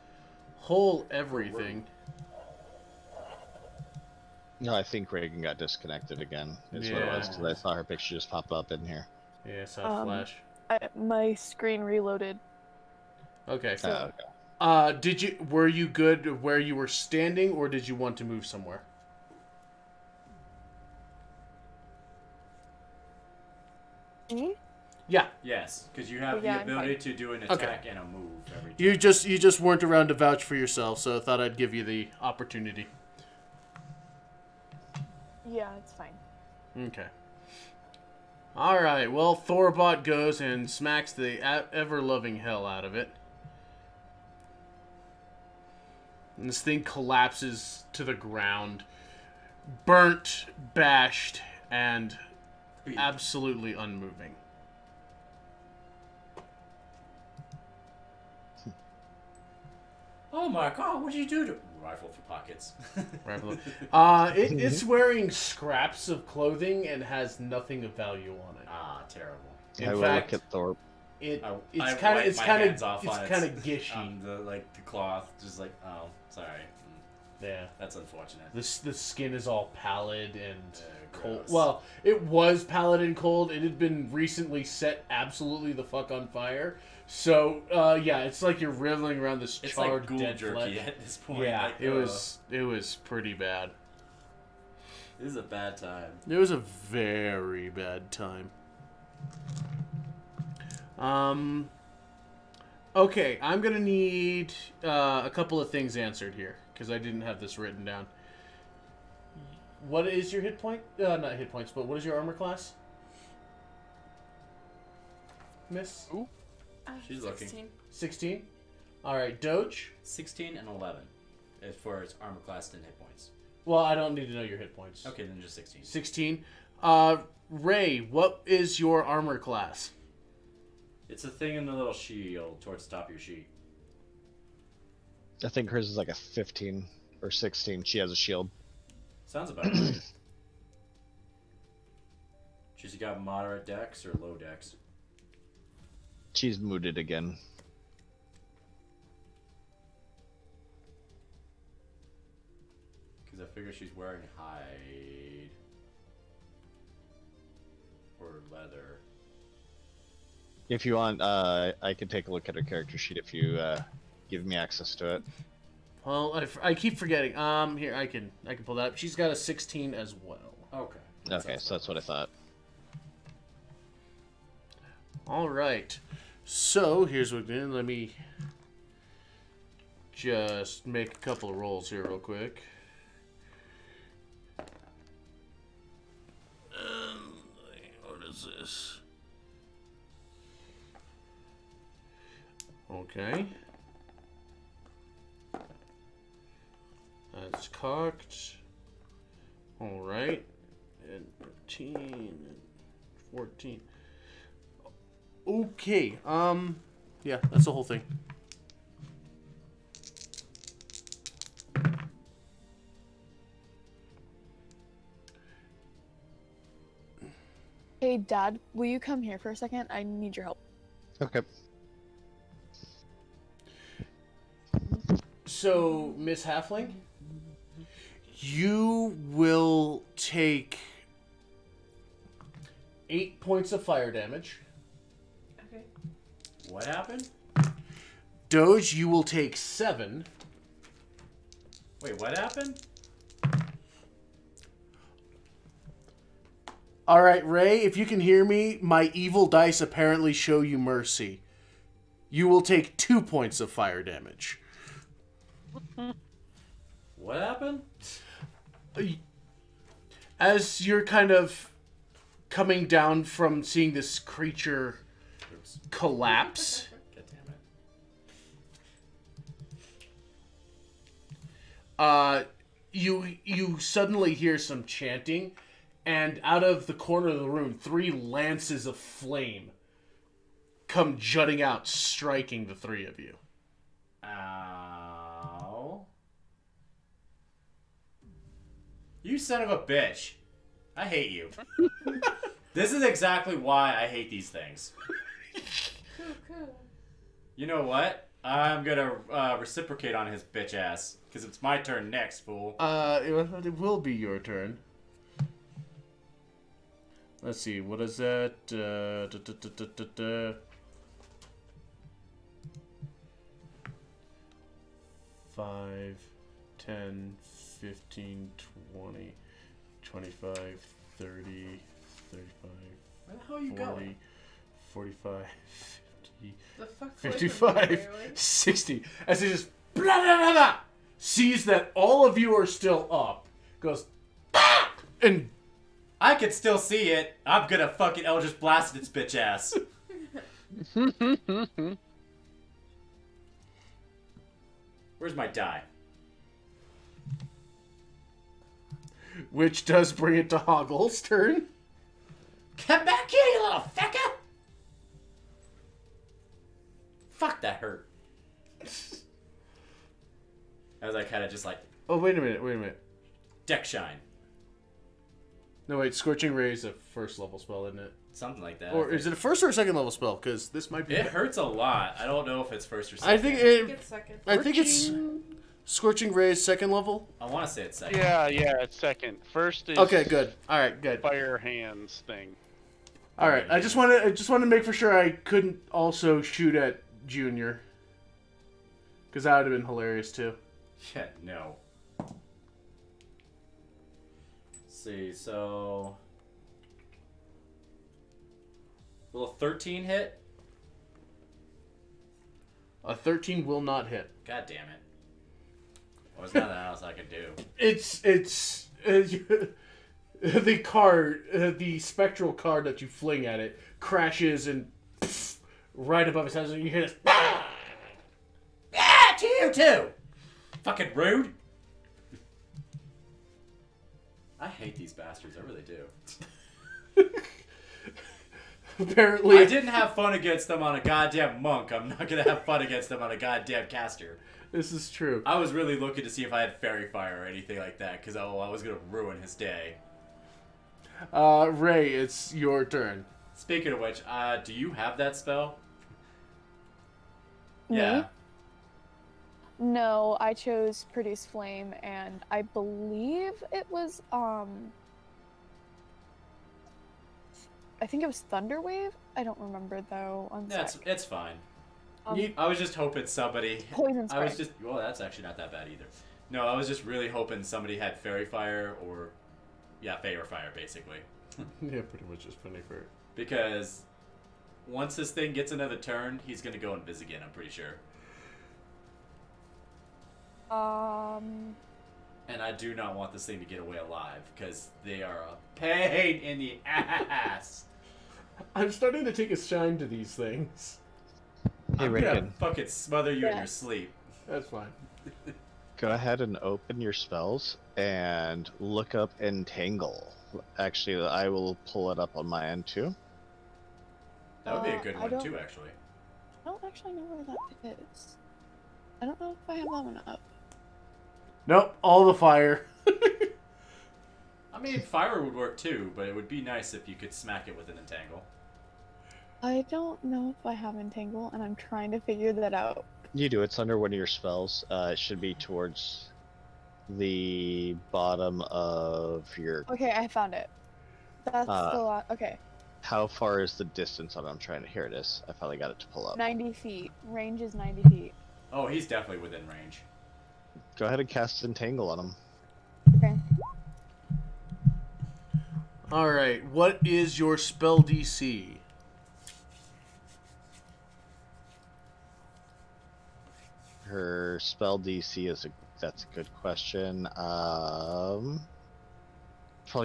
whole everything. No, I think Reagan got disconnected again. Is what it was, because I saw her picture just pop up in here. Yeah, I saw a flash. My screen reloaded. Okay. So, were you good where you were standing, or did you want to move somewhere? me? Yeah. Yes, because you have the ability to do an attack and a move every time. You just weren't around to vouch for yourself, so I thought I'd give you the opportunity. Yeah, it's fine. Okay. Alright, well, Thorbot goes and smacks the ever-loving hell out of it. And this thing collapses to the ground. Burnt, bashed, and absolutely unmoving. Oh my god, what did you do to... Rifle for pockets. It's wearing scraps of clothing and has nothing of value on it. Ah, terrible. In fact, look at Thorpe. It's I kind of wipe gishy. the cloth, just like, oh, sorry. Yeah, that's unfortunate. The skin is all pallid and cold. Gross. Well, it was pallid and cold. It had been recently set absolutely the fuck on fire. So, yeah, it's like you're wriggling around this charred, it's like ghoul dead jerky flesh. at this point. Yeah, like, it was pretty bad. This is a bad time. It was a very bad time. Okay, I'm gonna need a couple of things answered here because I didn't have this written down. What is your hit point? Not hit points, but what is your armor class? Miss? Ooh. She's looking. 16? Alright, Doge? 16 and 11 as far as armor class and hit points. Well, I don't need to know your hit points. Okay, then just 16. 16. Ray, what is your armor class? It's a thing in the little shield towards the top of your sheet. I think hers is like a 15 or 16. She has a shield. Sounds about right. She's got moderate dex or low dex? She's mooted again. Because I figure she's wearing hide or leather. If you want, I can take a look at her character sheet if you give me access to it. Well, I keep forgetting. Here, I can pull that up. She's got a 16 as well. Okay. Okay, so that's what I thought. Alright. So, here's what we're doing. Let me just make a couple of rolls here real quick. What is this? Okay. That's cocked. Alright. And 13 and 14. Okay. Yeah, that's the whole thing. Hey, Dad, will you come here for a second? I need your help. Okay. So, Miss Halfling, you will take 8 points of fire damage. Okay. What happened? Doge, you will take 7. Wait, what happened? Alright, Ray, if you can hear me, my evil dice apparently show you mercy. You will take 2 points of fire damage. What happened? As you're kind of coming down from seeing this creature collapse, God damn it. you suddenly hear some chanting, and out of the corner of the room, 3 lances of flame come jutting out, striking the 3 of you. Ow. You son of a bitch. I hate you. This is exactly why I hate these things. Cool. You know what? I'm gonna reciprocate on his bitch ass. Because it's my turn next, fool. It will be your turn. Let's see, what is that? 5, 10, 15, 20, 25, 30, 35, Where the hell are you 40, going? 45, 50, The fuck 55, 60. As he just blah, blah, blah, blah, sees that all of you are still up, goes, "Ah!" and I can still see it. I'm gonna fucking Eldritch Blast its bitch ass. Where's my die? which does bring it to Hoggle's turn. Come back here, you little fecker! Fuck, that hurt. As I kind of just like, Oh, wait a minute. deck shine. No, wait, Scorching Ray is a first level spell, isn't it? Something like that. Or is it a first or a second level spell? Because this might be... It hurts a lot. I don't know if it's first or second. I think Get second. it's Scorching Ray is second level. I want to say it's second. Yeah, it's second. First is Okay, good. All right, good. fire hands thing. All right, I just want to make for sure I couldn't also shoot at Junior, because that would have been hilarious too. Yeah, no. see, so... Will a 13 hit? A 13 will not hit. God damn it. Well, there's nothing else I can do. It's the card, the spectral card that you fling at it crashes and pff, right above his head. And you hear this. Ah! Ah, to you too! Fucking rude. I hate these bastards. I really do. Apparently, I didn't have fun against them on a goddamn monk. I'm not gonna have fun against them on a goddamn caster. this is true. I was really looking to see if I had fairy fire or anything like that, because I was gonna ruin his day. Ray, it's your turn. Speaking of which, do you have that spell? Me? Yeah. No, I chose Produce Flame, and I believe it was, I think it was Thunder Wave? I don't remember, though. It's fine. Um, I was just hoping somebody... Poison I was Spray. just... Well, that's actually not that bad either. No, I was just really hoping somebody had fairy fire or... Yeah, fairy fire, basically. Yeah, pretty much just funny for it. Because once this thing gets another turn, he's going to go invis again, I'm pretty sure. And I do not want this thing to get away alive, because they are a pain in the ass. I'm starting to take a shine to these things. Hey, I'm gonna Reagan, fucking smother you in your Yes. sleep. That's fine. go ahead and open your spells and look up Entangle. Actually, I will pull it up on my end too. That would be a good I one, don't- too, actually. I don't actually know where that is. I don't know if I have that one up. Nope, all the fire. I mean, fire would work, too, but it would be nice if you could smack it with an entangle. I don't know if I have Entangle, and I'm trying to figure that out. You do. It's under one of your spells. It should be towards the bottom of your. Okay, I found it. That's the lot. Okay, How far is the distance on it? I'm trying to. Here it is. I finally got it to pull up. 90 feet. Range is 90 feet. Oh, he's definitely within range. Go ahead and cast Entangle on him. Okay. Alright, what is your spell DC? Her spell DC is that's a good question. Probably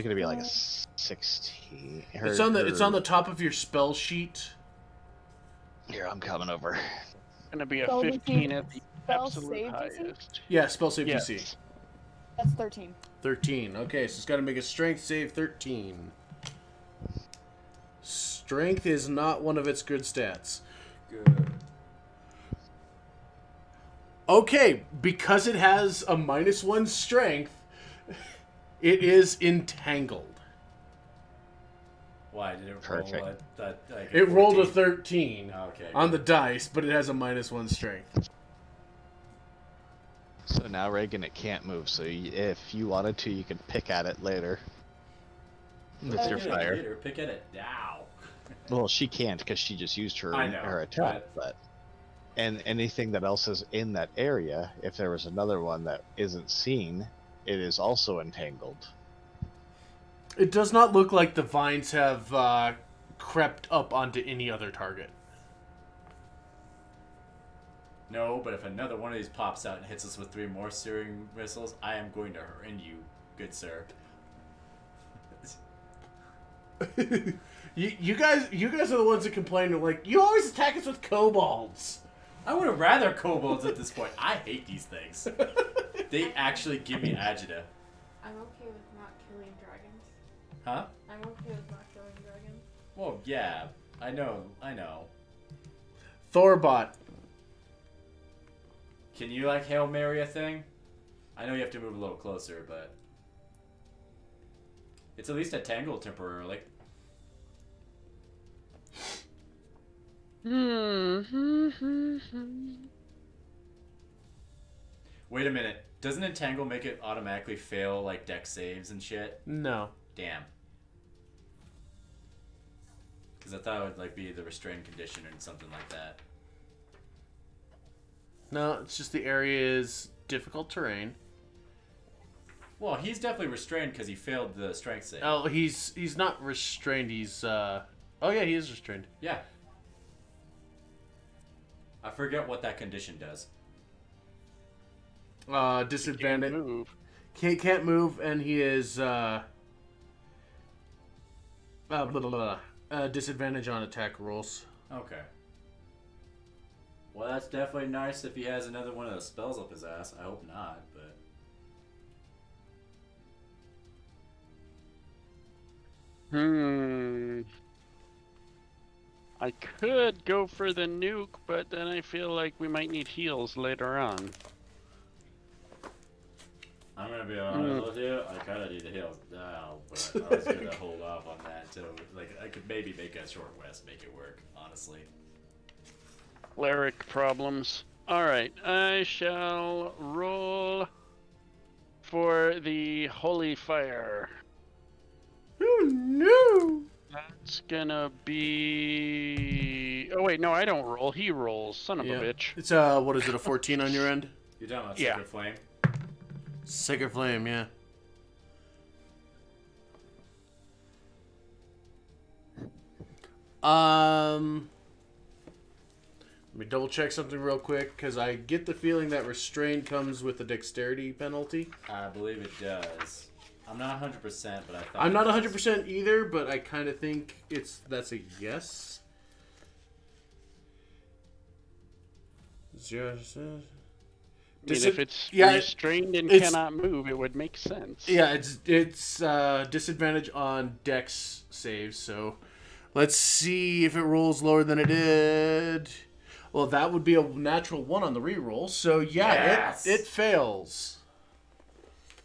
gonna be like a 16. It's on the top of your spell sheet. Here, I'm coming over. Gonna be a Spell 15 DC at the spell absolute save DC? highest. Yeah, spell save Yeah. DC. That's 13. 13. Okay, so it's got to make a strength save 13. Strength is not one of its good stats. Good. Okay, because it has a -1 strength, it is entangled. Why did it Perfect. roll like It rolled a 14? 13 Okay. on the dice, but it has a -1 strength. So now, Reagan, it can't move. So if you wanted to, you can pick at it later with Oh, your Pick at it fire. later, pick at it now. Well, she can't because she just used her I know, her attack. But and anything that else is in that area, if there was another one that isn't seen, it is also entangled. It does not look like the vines have crept up onto any other target. No, but if another one of these pops out and hits us with 3 more searing missiles, I am going to end you, good sir. you guys are the ones that complain, like, you always attack us with kobolds. I would have rather kobolds at this point. I hate these things. They actually give me agita. I'm okay with not killing dragons. Huh? I'm okay with not killing dragons. Well, yeah. I know. Thorbot. Can you, like, Hail Mary a thing? I know you have to move a little closer, but... It's at least a tangle temporarily. Wait a minute. Doesn't Entangle make it automatically fail, like, deck saves and shit? No. Damn. Because I thought it would, like, be the restrained condition or something like that. No, it's just the area is difficult terrain. Well, he's definitely restrained because he failed the strength save. Oh, he's not restrained. He's Oh yeah, he is restrained. Yeah. I forget what that condition does. Disadvantage. Can't move. Can't move, and he is disadvantage on attack rolls. Okay. Well, that's definitely nice if he has another one of those spells up his ass. I hope not, but... I could go for the nuke, but then I feel like we might need heals later on. I'm gonna be honest with you, I kinda need the heals now, but I was gonna hold off on that until, like, I could maybe make a short rest, make it work, honestly. Cleric problems. Alright, I shall roll for the Holy Fire. Oh no! That's gonna be... Oh wait, no, I don't roll. He rolls. Son of a bitch. It's what is it? A 14 on your end? You're talking about Yeah. Sacred Flame? Sacred Flame, yeah. Let me double check something real quick, because I get the feeling that restrain comes with a dexterity penalty. I believe it does. I'm not 100%, but I thought... I'm not it was. 100% either, but I kind of think that's a yes. Zero. I mean, if it's yeah, restrained and it's- cannot move, it would make sense. Yeah, it's disadvantage on dex saves, so let's see if it rolls lower than it did. Well, that would be a natural 1 on the reroll, so yeah, Yes! it fails.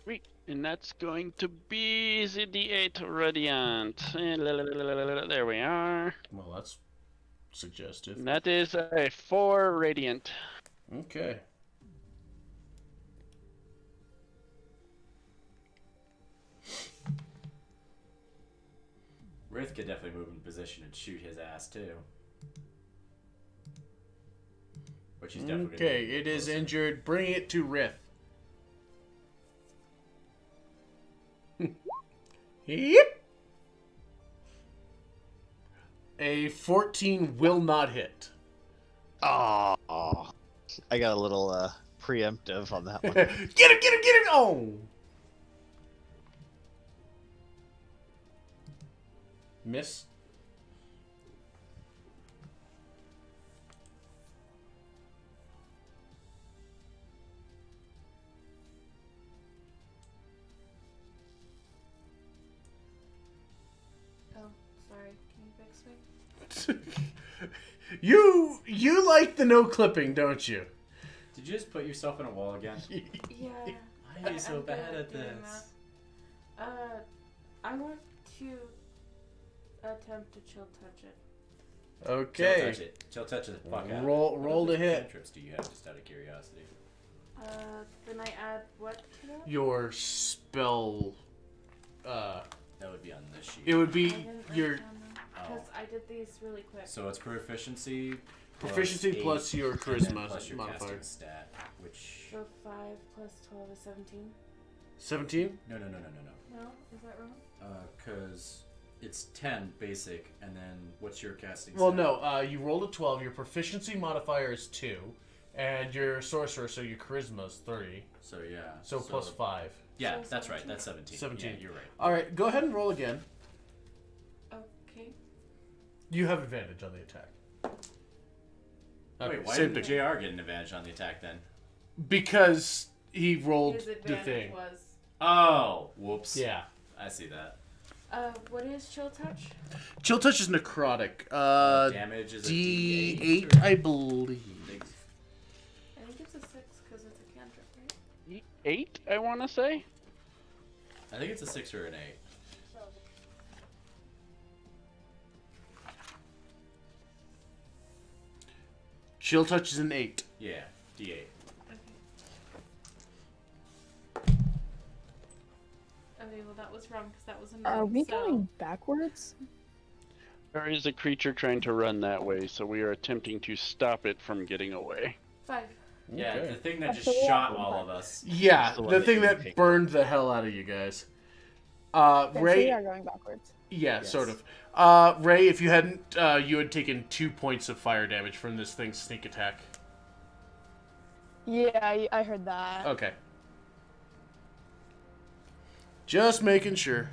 Sweet. And that's going to be the D8 Radiant. There we are. Well, that's suggestive. And that is a 4 Radiant. Okay. Rith could definitely move in position and shoot his ass, too. Which he's definitely gonna Okay, be it is closer. injured. Bring it to Rith. Yep. A 14 will not hit. Oh, I got a little preemptive on that one. Get him! Get him! Get him! Oh! Miss. Oh, sorry. Can you fix me? You like the no clipping, don't you? Did you just put yourself in a wall again? Yeah. Why are you so I'm bad good at doing this? that. I want to attempt to chill touch it. Chill Okay. touch it. Chill touch it. Fuck out. Roll What to other hit. cantrips do you have, just out of curiosity? Then I add what to that? Your spell. That would be on this sheet. It would I be didn't write your down because I did these really quick. So it's proficiency. proficiency eight, plus your and then charisma plus your modifier. casting stat, which So 5 plus 12 is 17. 17. no. No, is that wrong? Because it's 10 basic, and then what's your casting? Well, stat? no. You rolled a 12. Your proficiency modifier is 2, and your sorcerer, so your charisma is 3. So yeah. So plus 5. Yeah, So that's right. 17. That's 17. 17. Yeah, you're right. All right, go ahead and roll again. Okay. You have advantage on the attack. Okay, Wait, why same didn't thing. JR get an advantage on the attack then? Because he rolled His the advantage thing. was. Oh, whoops. Yeah. I see that. What is chill touch? Chill touch is necrotic. Damage is a D8, D8, I believe. I think it's a 6 because it's a cantrip, right? 8, I want to say. I think it's a 6 or an 8. Chill touch is an 8. Yeah, D8. Okay, well that was wrong because that was a 9. Are we so... going backwards? There is a creature trying to run that way, so we are attempting to stop it from getting away. 5. Yeah, Okay. the thing that That's just the shot one. all of us. Yeah, That's the one the that thing you that picked. burned the hell out of you guys. Okay, so we Ray, are going backwards. yeah, Yes. sort of. Ray, if you hadn't, you had taken 2 points of fire damage from this thing's sneak attack. Yeah, I heard that. Okay. Just making sure.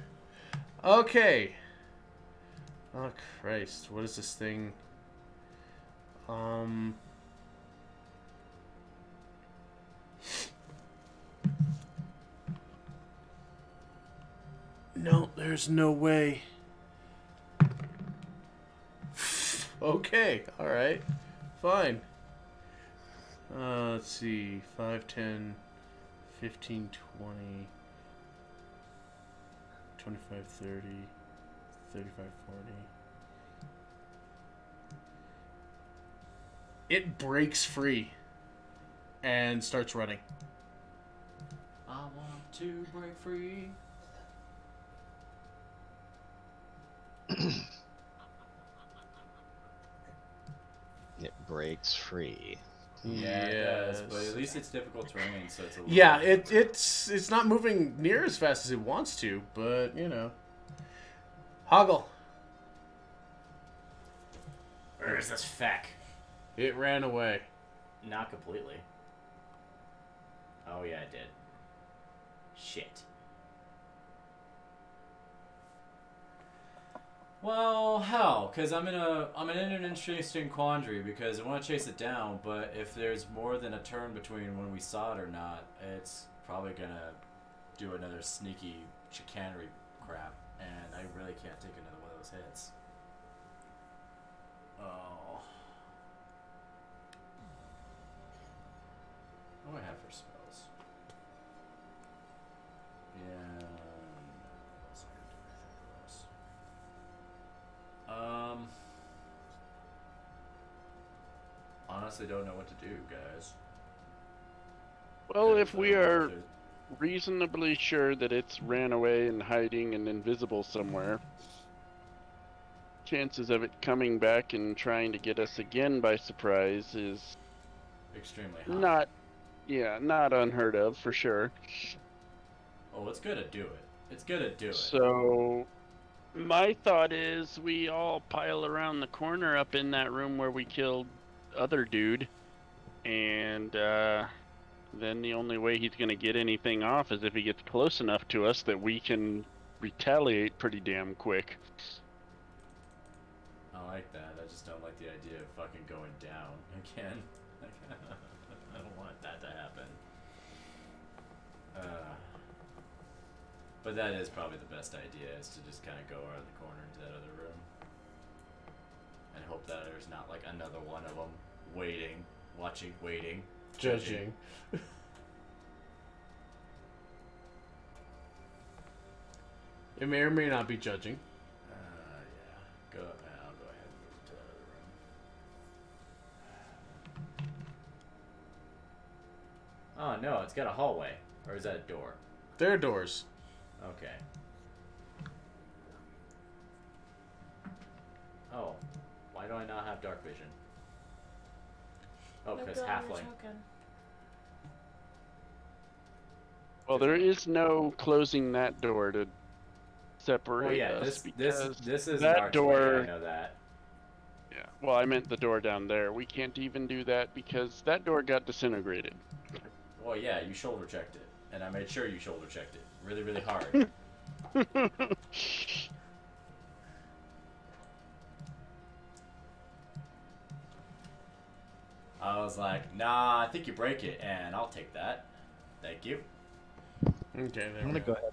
Okay. Oh, Christ. What is this thing? No, there's no way. Okay, alright. Fine. Let's see. 5, 10, 15, 20, 25, 30, 35, 40. It breaks free and starts running. I want to break free. It breaks free. Yeah, it does, but Yes. at least it's difficult terrain, so it's a little Yeah, it's not moving near as fast as it wants to, but you know. Hoggle. Where's this feck? It ran away. Not completely. Oh yeah, it did. Shit. Well, hell, because I'm in an interesting quandary because I want to chase it down, but if there's more than a turn between when we saw it or not, it's probably gonna do another sneaky chicanery crap, and I really can't take another one of those hits. Oh. What do I have for spells? Yeah. No, that's not gonna do anything for us. Honestly, don't know what to do, guys. Well, Because if I we don't know are if there's- reasonably sure that it's ran away and hiding and invisible somewhere, chances of it coming back and trying to get us again by surprise is extremely high. not unheard of for sure. Oh, it's gonna do it. It's gonna do it. So my thought is we all pile around the corner up in that room where we killed other dude, and then the only way he's gonna get anything off is if he gets close enough to us that we can retaliate pretty damn quick. I like that. I just don't like the idea of fucking going down again. I don't want that to happen. But that is probably the best idea, is to just kind of go around the corner into that other room. And hope that there's not like another one of them waiting, watching, waiting, Judging. It may or may not be judging. Yeah. I'll go ahead and move to that other room. Oh no, it's got a hallway. Or is that a door? There are doors. Okay. Oh, why do I not have dark vision? Oh, Look because on your halfling. token. Well, there is no closing that door to separate Oh yeah, us this is that an archway, door- I know that. Yeah. Well, I meant the door down there. We can't even do that because that door got disintegrated. Well, yeah, you shoulder checked it, and I made sure you shoulder checked it really, really hard. I was like, nah, I think you break it, and I'll take that. Thank you. Okay, there I'm we gonna go. go ahead.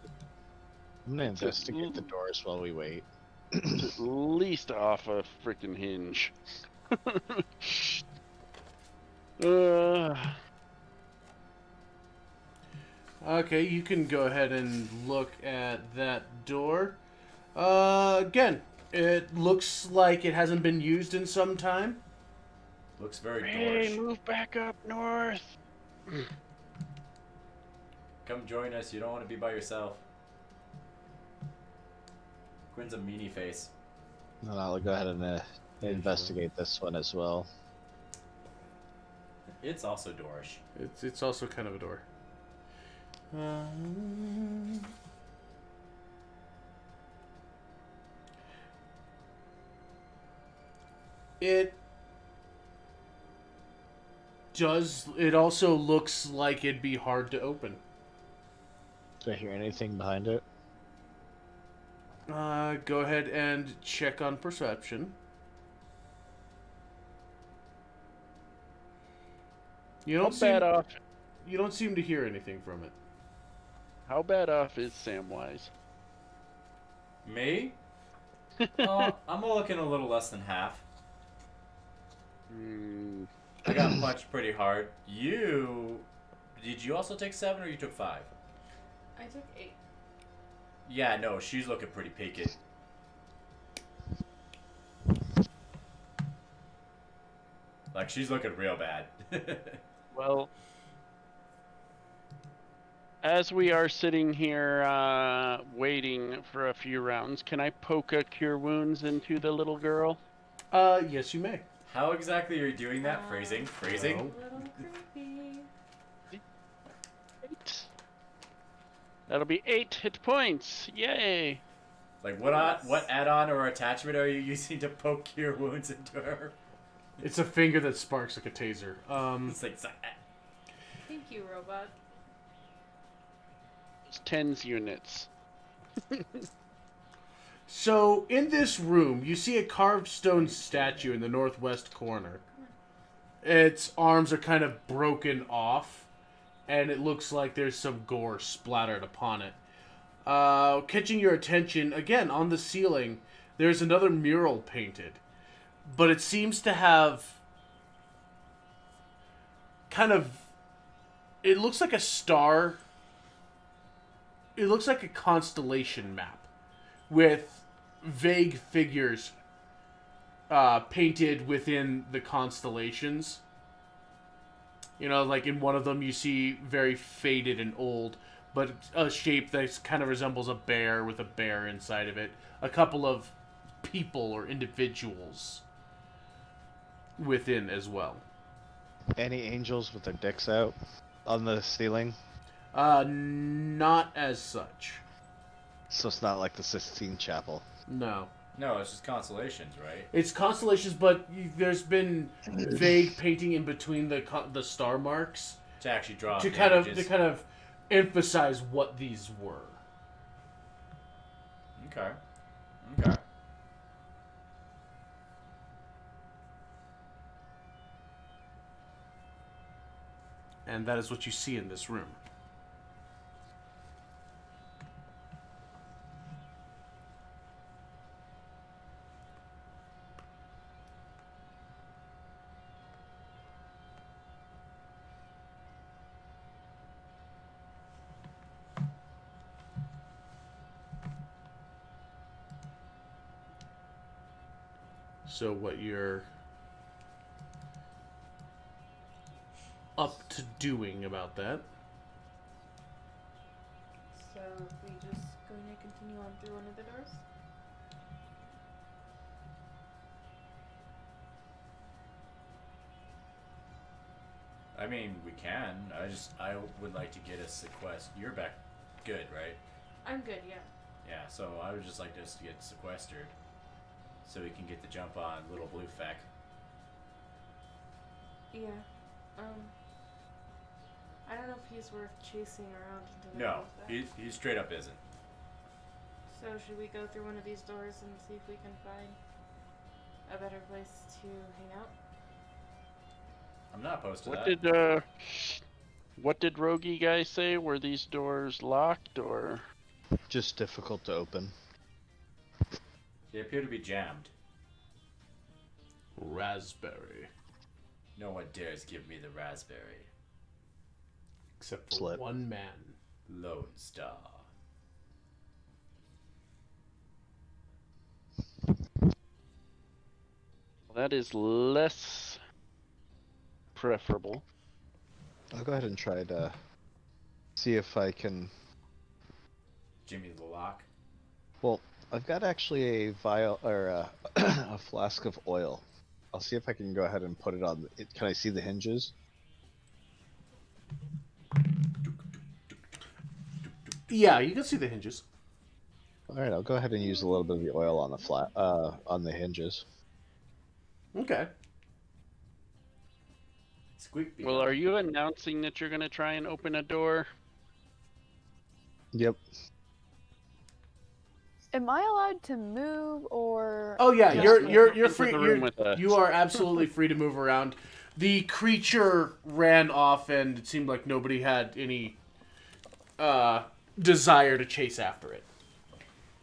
I'm gonna investigate the doors while we wait. It's at least off a freaking hinge. uh, Okay, you can go ahead and look at that door. Again, it looks like it hasn't been used in some time. Looks very hey, dorish. move back up north. Come join us. You don't want to be by yourself. Quinn's a meanie face. And I'll go ahead and investigate this one as well. It's also doorish. It's also kind of a door. It does. It also looks like it'd be hard to open. Do I hear anything behind it? Go ahead and check on perception. You How don't seem. bad off? You don't seem to hear anything from it. How bad off is Samwise? Me? I'm looking a little less than half. I got punched pretty hard. Did you also take 7 or you took 5? I took 8. Yeah, no, she's looking pretty peaked. Like, she's looking real bad. Well, as we are sitting here waiting for a few rounds, can I poke a cure wounds into the little girl? Yes, you may. How exactly are you doing that? Phrasing? Phrasing? A little creepy. 8. That'll be 8 hit points. Yay! Like, what add-on or attachment are you using to poke cure wounds into her? It's a finger that sparks like a taser. It's like Thank you, robot. It's 10s units. So, in this room, you see a carved stone statue in the northwest corner. Its arms are kind of broken off, and it looks like there's some gore splattered upon it. Catching your attention, again, on the ceiling, there's another mural painted. But it seems to have kind of... It looks like a star. It looks like a constellation map with vague figures painted within the constellations. You know, like in one of them you see very faded and old, but a shape that kind of resembles a bear with a bear inside of it. A couple of people or individuals within as well. Any angels with their dicks out on the ceiling? Not as such. So it's not like the Sistine Chapel. No. no, it's just constellations, right? It's constellations, but there's been vague painting in between the star marks To actually draw to the kind images. of emphasize what these were. Okay. Okay. And that is what you see in this room. So what you're up to doing about that? So, we just going to continue on through one of the doors? I mean, we can. I would like to get a sequest. You're back good, right? I'm good, yeah. Yeah, so I would just like us to get sequestered. So we can get the jump on little blue feck. Yeah. I don't know if he's worth chasing around into the No, middle of he straight up isn't. So should we go through one of these doors and see if we can find a better place to hang out? I'm not opposed to What that. what did Rogie guy say? Were these doors locked or? Just difficult to open. They appear to be jammed. Raspberry. No one dares give me the raspberry. Except for Slip. one man. Lone Star. That is less preferable. I'll go ahead and try to see if I can... Jimmy the lock. Well, I've got actually a vial or a flask of oil. I'll see if I can go ahead and put it on. Can I see the hinges? Yeah, you can see the hinges. All right, I'll go ahead and use a little bit of the oil on the on the hinges. Okay. Squeak. Well, are you announcing that you're gonna try and open a door? Yep. Am I allowed to move or? Oh yeah, Yes, you're into free. the room with us. You are absolutely free to move around. The creature ran off, and it seemed like nobody had any desire to chase after it.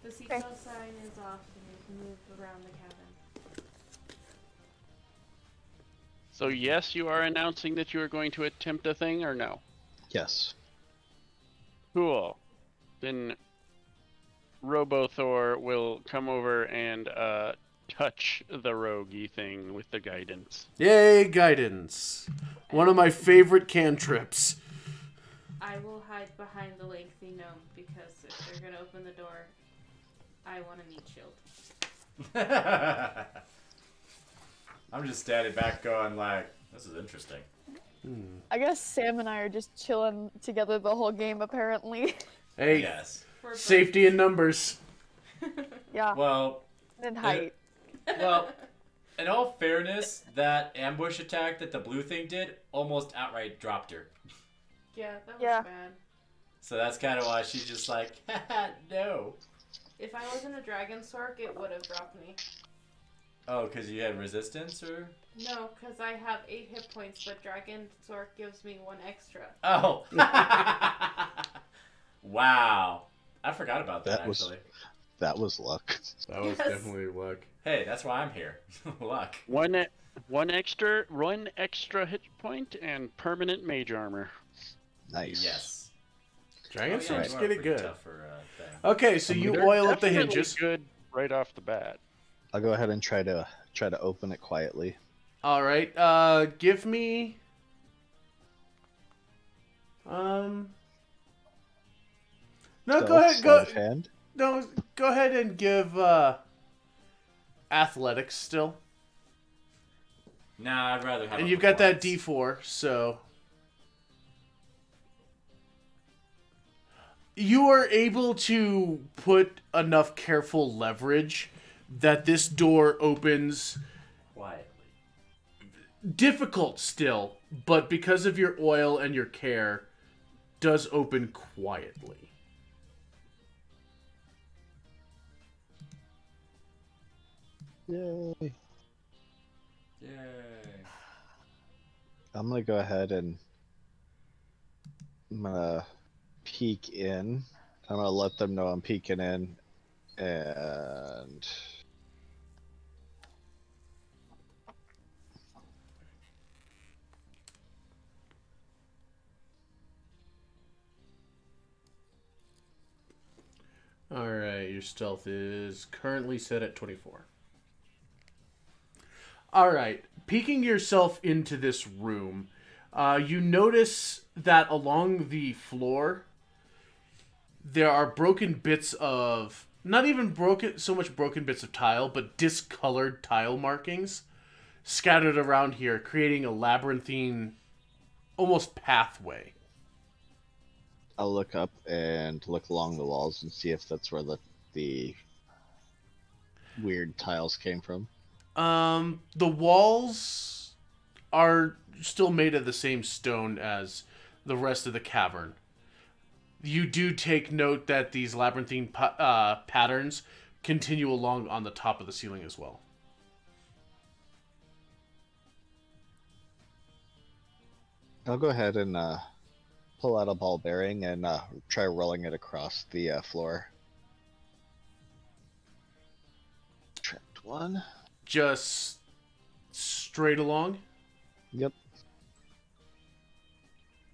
The seatbelt sign is off and you can move around the cabin. So yes, you are announcing that you are going to attempt a thing, or no? Yes. Cool. Then Robothor will come over and touch the roguey thing with the guidance. Yay, guidance! One of my favorite cantrips. I will hide behind the lengthy gnome because if they're gonna open the door, I want a meat shield. I'm just standing back going like, this is interesting. I guess Sam and I are just chilling together the whole game, apparently. Hey, Yes. We're safety in numbers. Yeah, Well, and height. well, in all fairness, that ambush attack that the blue thing did almost outright dropped her. Yeah, that was Yeah. bad. So that's kind of why she's just like, haha, no. If I wasn't a dragon sork, it would have dropped me. Oh, because you had resistance, or? No, because I have 8 hit points, but dragon sork gives me 1 extra. Oh. Wow. I forgot about that, That was- actually. That was luck. That was Yes. definitely luck. Hey, that's why I'm here. Luck. One extra hit point and permanent mage armor. Nice. Yes. Dragon yeah, Sword's you are getting pretty good. tough for, thing. Okay, so you They're oil up the definitely hinges. Good right off the bat. I'll go ahead and try to open it quietly. All right, give me. No, go Stealth, ahead. sleight Go. of hand. No, go ahead and give athletics still. Nah, I'd rather have And a you've got that performance. D4, so you are able to put enough careful leverage that this door opens. Quietly. Difficult still, but because of your oil and your care, does open quietly. Yay. Yay. I'm gonna go ahead and I'm gonna peek in. I'm gonna let them know I'm peeking in, and Alright, your stealth is currently set at 24. Alright, peeking yourself into this room, you notice that along the floor, there are broken bits of, not even broken, so much broken bits of tile, but discolored tile markings scattered around here, creating a labyrinthine, almost pathway. I'll look up and look along the walls and see if that's where the weird tiles came from. The walls are still made of the same stone as the rest of the cavern. You do take note that these labyrinthine patterns continue along on the top of the ceiling as well. I'll go ahead and pull out a ball bearing and try rolling it across the floor. Trapped one. Just straight along? Yep.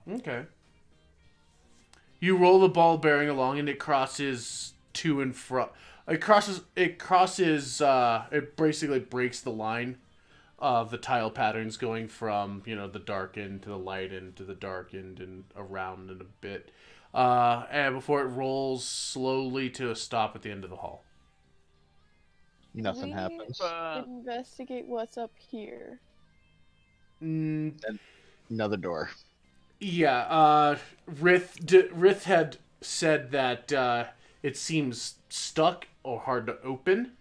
Okay. You roll the ball bearing along and it crosses to and fro. It basically breaks the line of the tile patterns going from, the dark end to the light end to the dark end and around in a bit. And before it rolls slowly to a stop at the end of the hall. Nothing We happens. Investigate what's up here. Mm, Another door. Yeah, Rith had said that it seems stuck or hard to open,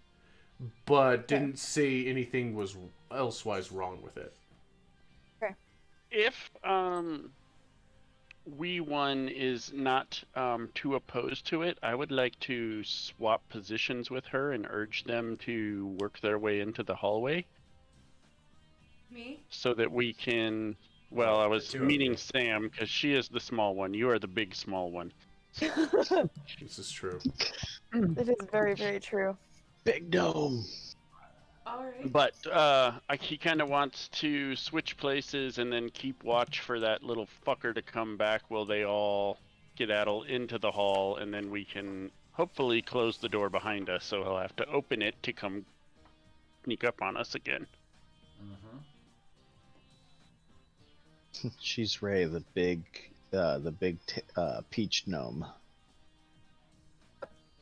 but didn't say anything was elsewise wrong with it. If we one is not too opposed to it, I would like to swap positions with her and urge them to work their way into the hallway Me? so that we can. Well, I The was two of meaning you. Sam because she is the small one. You are the big small one. This is true. It is very, very true. Big dome. Alright. But he kind of wants to switch places and then keep watch for that little fucker to come back while they all skedaddle into the hall, and then we can hopefully close the door behind us. So he'll have to open it to come sneak up on us again. Mm-hmm. She's Ray, the big peach gnome.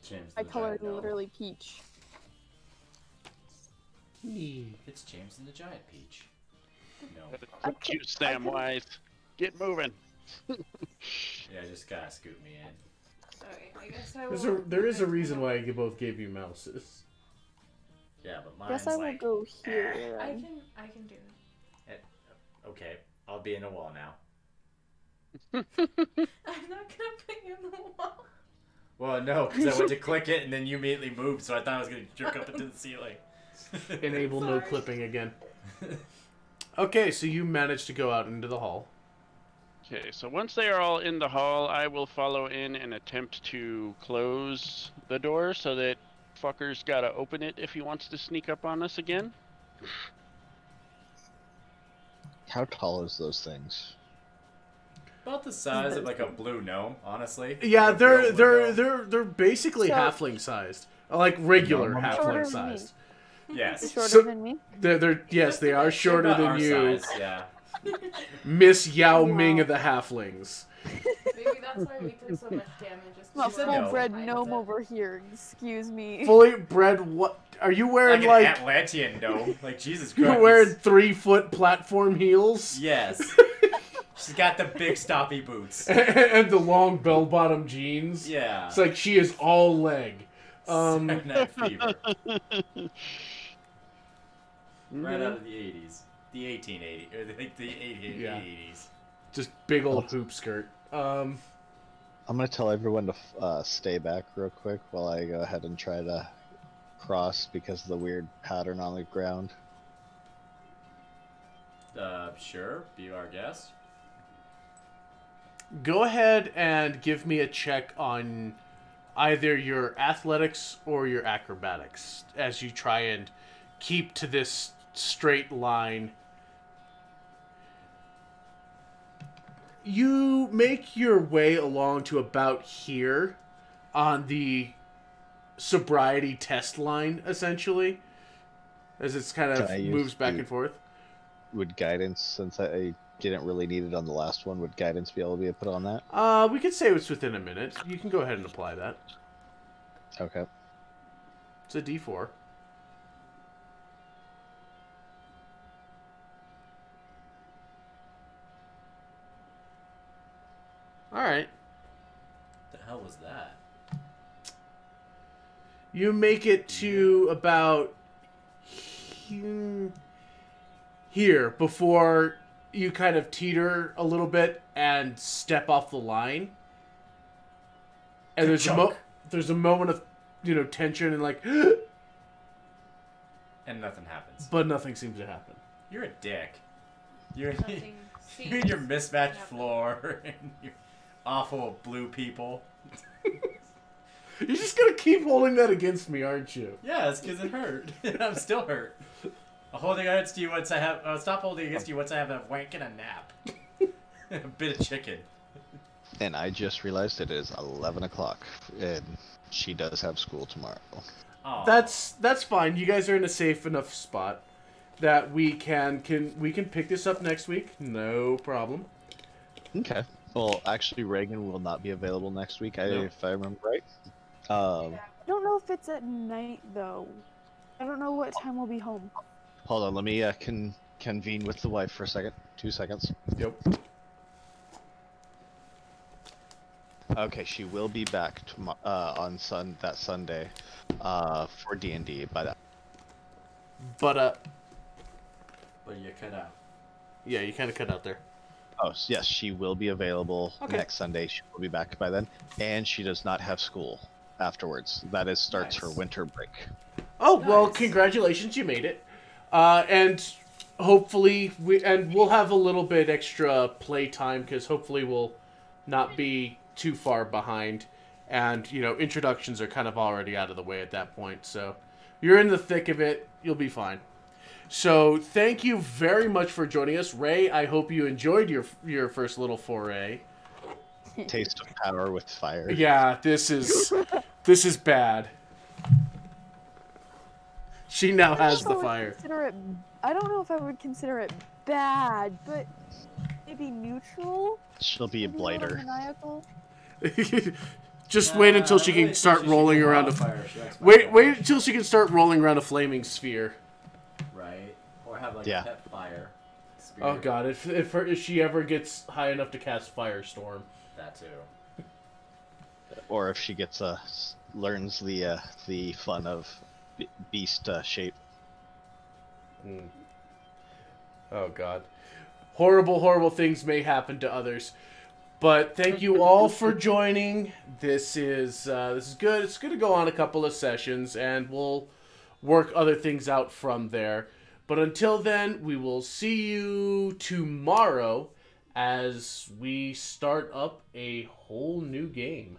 James My the color is Giant Gnome. literally peach. It's James and the Giant Peach. No. Look you, Samwise. Get moving. Yeah, just gotta scoot me in. Alright, I guess I will. There is a reason why I both gave you mouses. Yeah, but I mine's guess I will like, go here. I then. can do it. okay, I'll be in a wall now. I'm not gonna put you in the wall. Well, no, because I went to click it and then you immediately moved, so I thought I was gonna jerk up into the ceiling. Enable no Sorry. clipping again. Okay, so you managed to go out into the hall. Okay, so once they are all in the hall, I will follow in and attempt to close the door so that fucker's gotta open it if he wants to sneak up on us again. How tall is those things? About the size of like a blue gnome, honestly. Yeah, Like a real blue gnome. they're basically So- halfling sized, like regular Shorter halfling than sized. Yes. Shorter So- than me. They're yes, they are shorter About than our you, size, yeah. Miss Yao Ming Wow. of the halflings. Maybe that's why we took so much damage. I'm a She said no. full-bred gnome over here. Excuse me. Fully bred. What are you wearing? Like Like, an Atlantean gnome. Like, Jesus Christ. you're wearing 3-foot platform heels Yes. She's got the big stoppy boots. and the long bell-bottom jeans. Yeah. It's like she is all leg. Saturday Night Fever. Right out of the 80s. The 1880s. Or like the 80s. Yeah. Just big old hoop skirt. I'm gonna tell everyone to stay back real quick while I go ahead and try to cross because of the weird pattern on the ground. Sure. Be our guest. Go ahead and give me a check on either your athletics or your acrobatics as you try and keep to this straight line. You make your way along to about here on the sobriety test line, essentially, as it's kind of Can I use moves back the- and forth. Would guidance, since I didn't really need it on the last one, would guidance be able to be put on that? We could say it's within a minute. You can go ahead and apply that. Okay. It's a D4. Alright. The hell was that? You make it to about here before you kind of teeter a little bit and step off the line. And there's there's a moment of tension and like And nothing happens. but nothing seems to happen. You're a dick. You're, Nothing you're in your seems mismatched to happen. floor and your awful blue people. You're just gonna keep holding that against me, aren't you? Yeah, it's because it hurt. I'm still hurt. I'm holding against you once I have. Stop holding against you once I have a wank and a nap. A bit of chicken. And I just realized it is 11 o'clock, and she does have school tomorrow. Aw. That's fine. You guys are in a safe enough spot that we can pick this up next week. No problem. Okay. Well, actually, Reagan will not be available next week, Nope. if I remember right. I don't know if it's at night though. I don't know what time we'll be home. Hold on, let me convene with the wife for a second. 2 seconds. Yep. Okay, she will be back on that Sunday for D&D, but But But you cut out. yeah, you kind of cut out there. oh yes, she will be available Okay. next Sunday. She will be back by then, and she does not have school afterwards. That is starts her Nice. winter break. Oh well, Nice. congratulations, you made it. And hopefully we'll have a little bit extra play time because hopefully we'll not be too far behind. And introductions are kind of already out of the way at that point, so you're in the thick of it. You'll be fine. So thank you very much for joining us, Ray. I hope you enjoyed your first little foray. Taste of power with fire. Yeah, this is bad. She now has the fire. I don't know if I would consider it bad, but maybe neutral. She'll be a Maybe little blighter. maniacal. Just wait until she can start rolling around wait until she can start rolling around a flaming sphere. Right. Or have like Yeah. a pet fire. Spirit. Oh god, if she ever gets high enough to cast Firestorm. That too. Or if she gets learns the fun of beast shape. Oh god. Horrible, horrible things may happen to others. But thank you all for joining. This is good. It's going to go on a couple of sessions, and we'll work other things out from there. But until then, we will see you tomorrow as we start up a whole new game.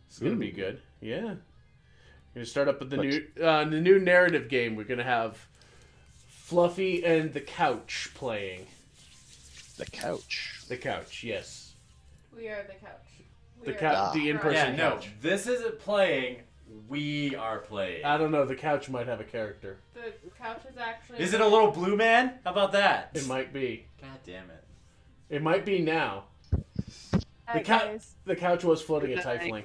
It's going to be good. Yeah. We're going to start up with the new narrative game. We're going to have Fluffy and the Couch playing. The couch. The Couch, yes. We are the couch. The We couch, are the in-person Yeah, no. couch. This isn't playing. We are playing. I don't know. The couch might have a character. The couch is actually. Is it a little blue man? How about that? It might be. God damn it. It might be now. Alright, cou- guys. The couch was floating a Good night. tiefling.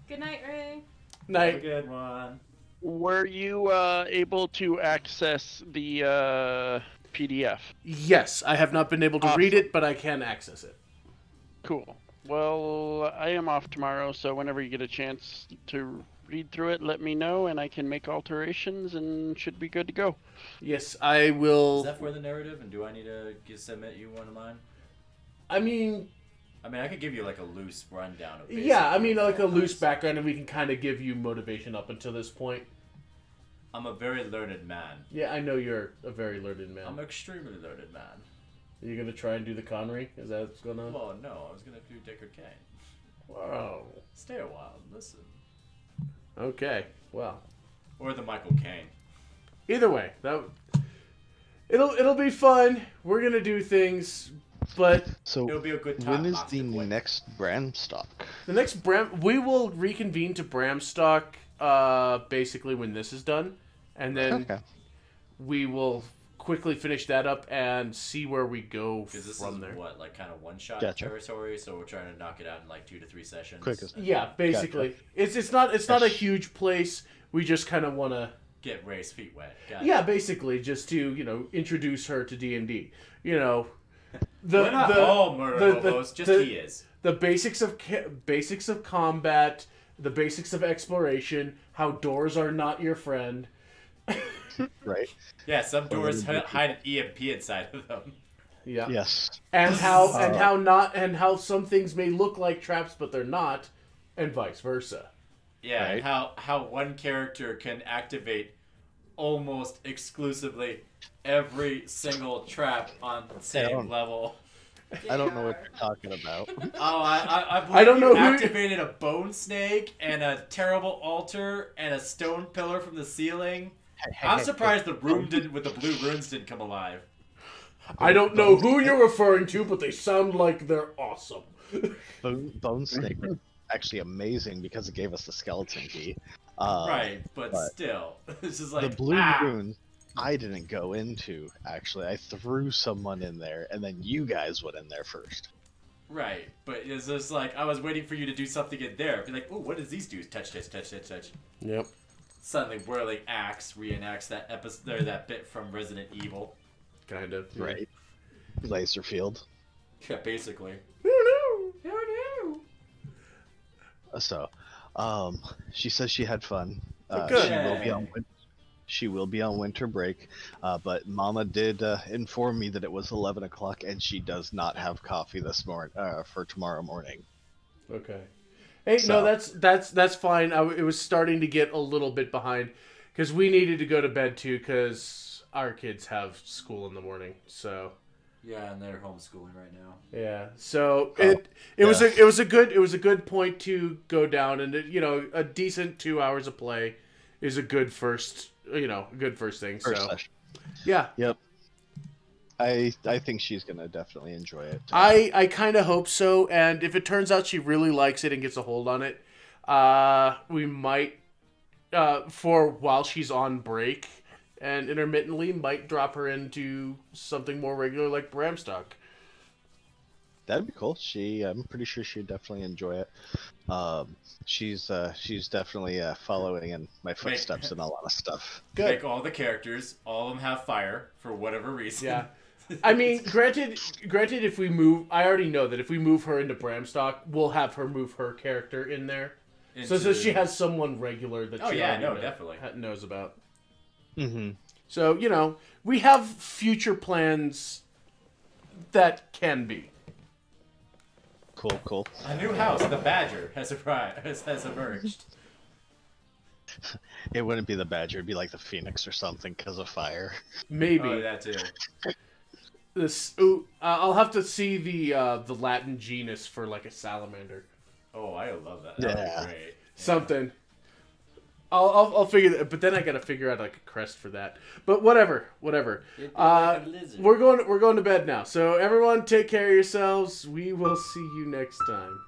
Good night, Ray. Have a Night. good one. Were you able to access the PDF? Yes, I have not been able to read it, but I can access it. Cool. Well, I am off tomorrow, so whenever you get a chance to read through it, let me know, and I can make alterations, and should be good to go. Yes, I Is will. that for the narrative? And do I need to submit you one of mine? I mean, I mean, I could give you like a loose rundown of. yeah, I mean, basically like a what loose it is. background, and we can kind of give you motivation up until this point. I'm a very learned man. Yeah, I know you're a very learned man. I'm an extremely learned man. Are you gonna try and do the Connery? Is that what's going on? Well, no, I was gonna do Deckard Cain. Wow. Stay a while and listen. Okay. Well. Or the Michael Caine. Either way, it'll be fun. We're gonna do things, but So It'll be a good time. when is not the to quit. next Bramstock? the next we will reconvene to Bramstock basically when this is done, and then Okay. we will quickly finish that up and see where we go Because this from is there. what, like kind of one-shot Gotcha. territory, so we're trying to knock it out in like 2 to 3 sessions. Quick as- and Yeah, basically, it's not a huge place. We just kind of want to. Get Ray's feet wet. Got Yeah, it. basically, just to introduce her to D&D. The We're not all murder hobos, just he is. the basics of combat, the basics of exploration, how doors are not your friend. Right? Yeah, some doors hide an EMP inside of them. Yeah. Yes. And how some things may look like traps but they're not, and vice versa. Yeah, and Right. how one character can activate almost exclusively every single trap on the same don't- level. I don't know what you're talking about. Oh, I believe I don't know you who- activated a bone snake and a terrible altar and a stone pillar from the ceiling. I'm surprised the room with the blue runes didn't come alive. I don't know who you're referring to, but they sound like they're awesome. Bone Snake was actually amazing because it gave us the skeleton key. Right, but but still, this is like the blue ah! runes I didn't go into, actually. I threw someone in there, and then you guys went in there first. Right, but it's just like I was waiting for you to do something in there. Be like, oh, what does these do? Touch, touch, touch, touch, touch. Yep. Suddenly, whirling axe reenacts that episode, or that bit from Resident Evil. Kind of. Yeah. Right. Laserfield. Yeah, basically. Who knew? So, she says she had fun. Good. She will be on winter break, but Mama did inform me that it was 11 o'clock, and she does not have coffee this morning for tomorrow morning. Okay. Hey, So- no, that's fine. It was starting to get a little bit behind because we needed to go to bed too because our kids have school in the morning. So Yeah, and they're homeschooling right now. yeah, so Oh, it was yeah. it was a good point to go down, and a decent 2 hours of play is a good first thing. First So session. yeah. Yep. I think she's gonna definitely enjoy it. I kind of hope so, and if it turns out she really likes it and gets a hold on it, we might, for while she's on break, and intermittently might drop her into something more regular like Bramstock. That'd be cool. I'm pretty sure she'd definitely enjoy it. She's definitely following in my footsteps and a lot of stuff. Good. Make all the characters, all of them have fire for whatever reason. Yeah. I mean, granted, if we move, I already know that if we move her into Bramstock, we'll have her move her character in there, so she has someone regular that she already definitely knows about. Mm-hmm. So, we have future plans that can be. Cool. A new house, the Badger, has emerged. It wouldn't be the Badger. It'd be like the Phoenix or something because of fire. Maybe. Oh, that too. I'll have to see the Latin genus for like a salamander. Oh, I love that. That'd Yeah. be great. Something. I'll figure that, but then I gotta figure out like a crest for that. But whatever. It'd be like a lizard. We're going to bed now. So everyone, take care of yourselves. We will see you next time.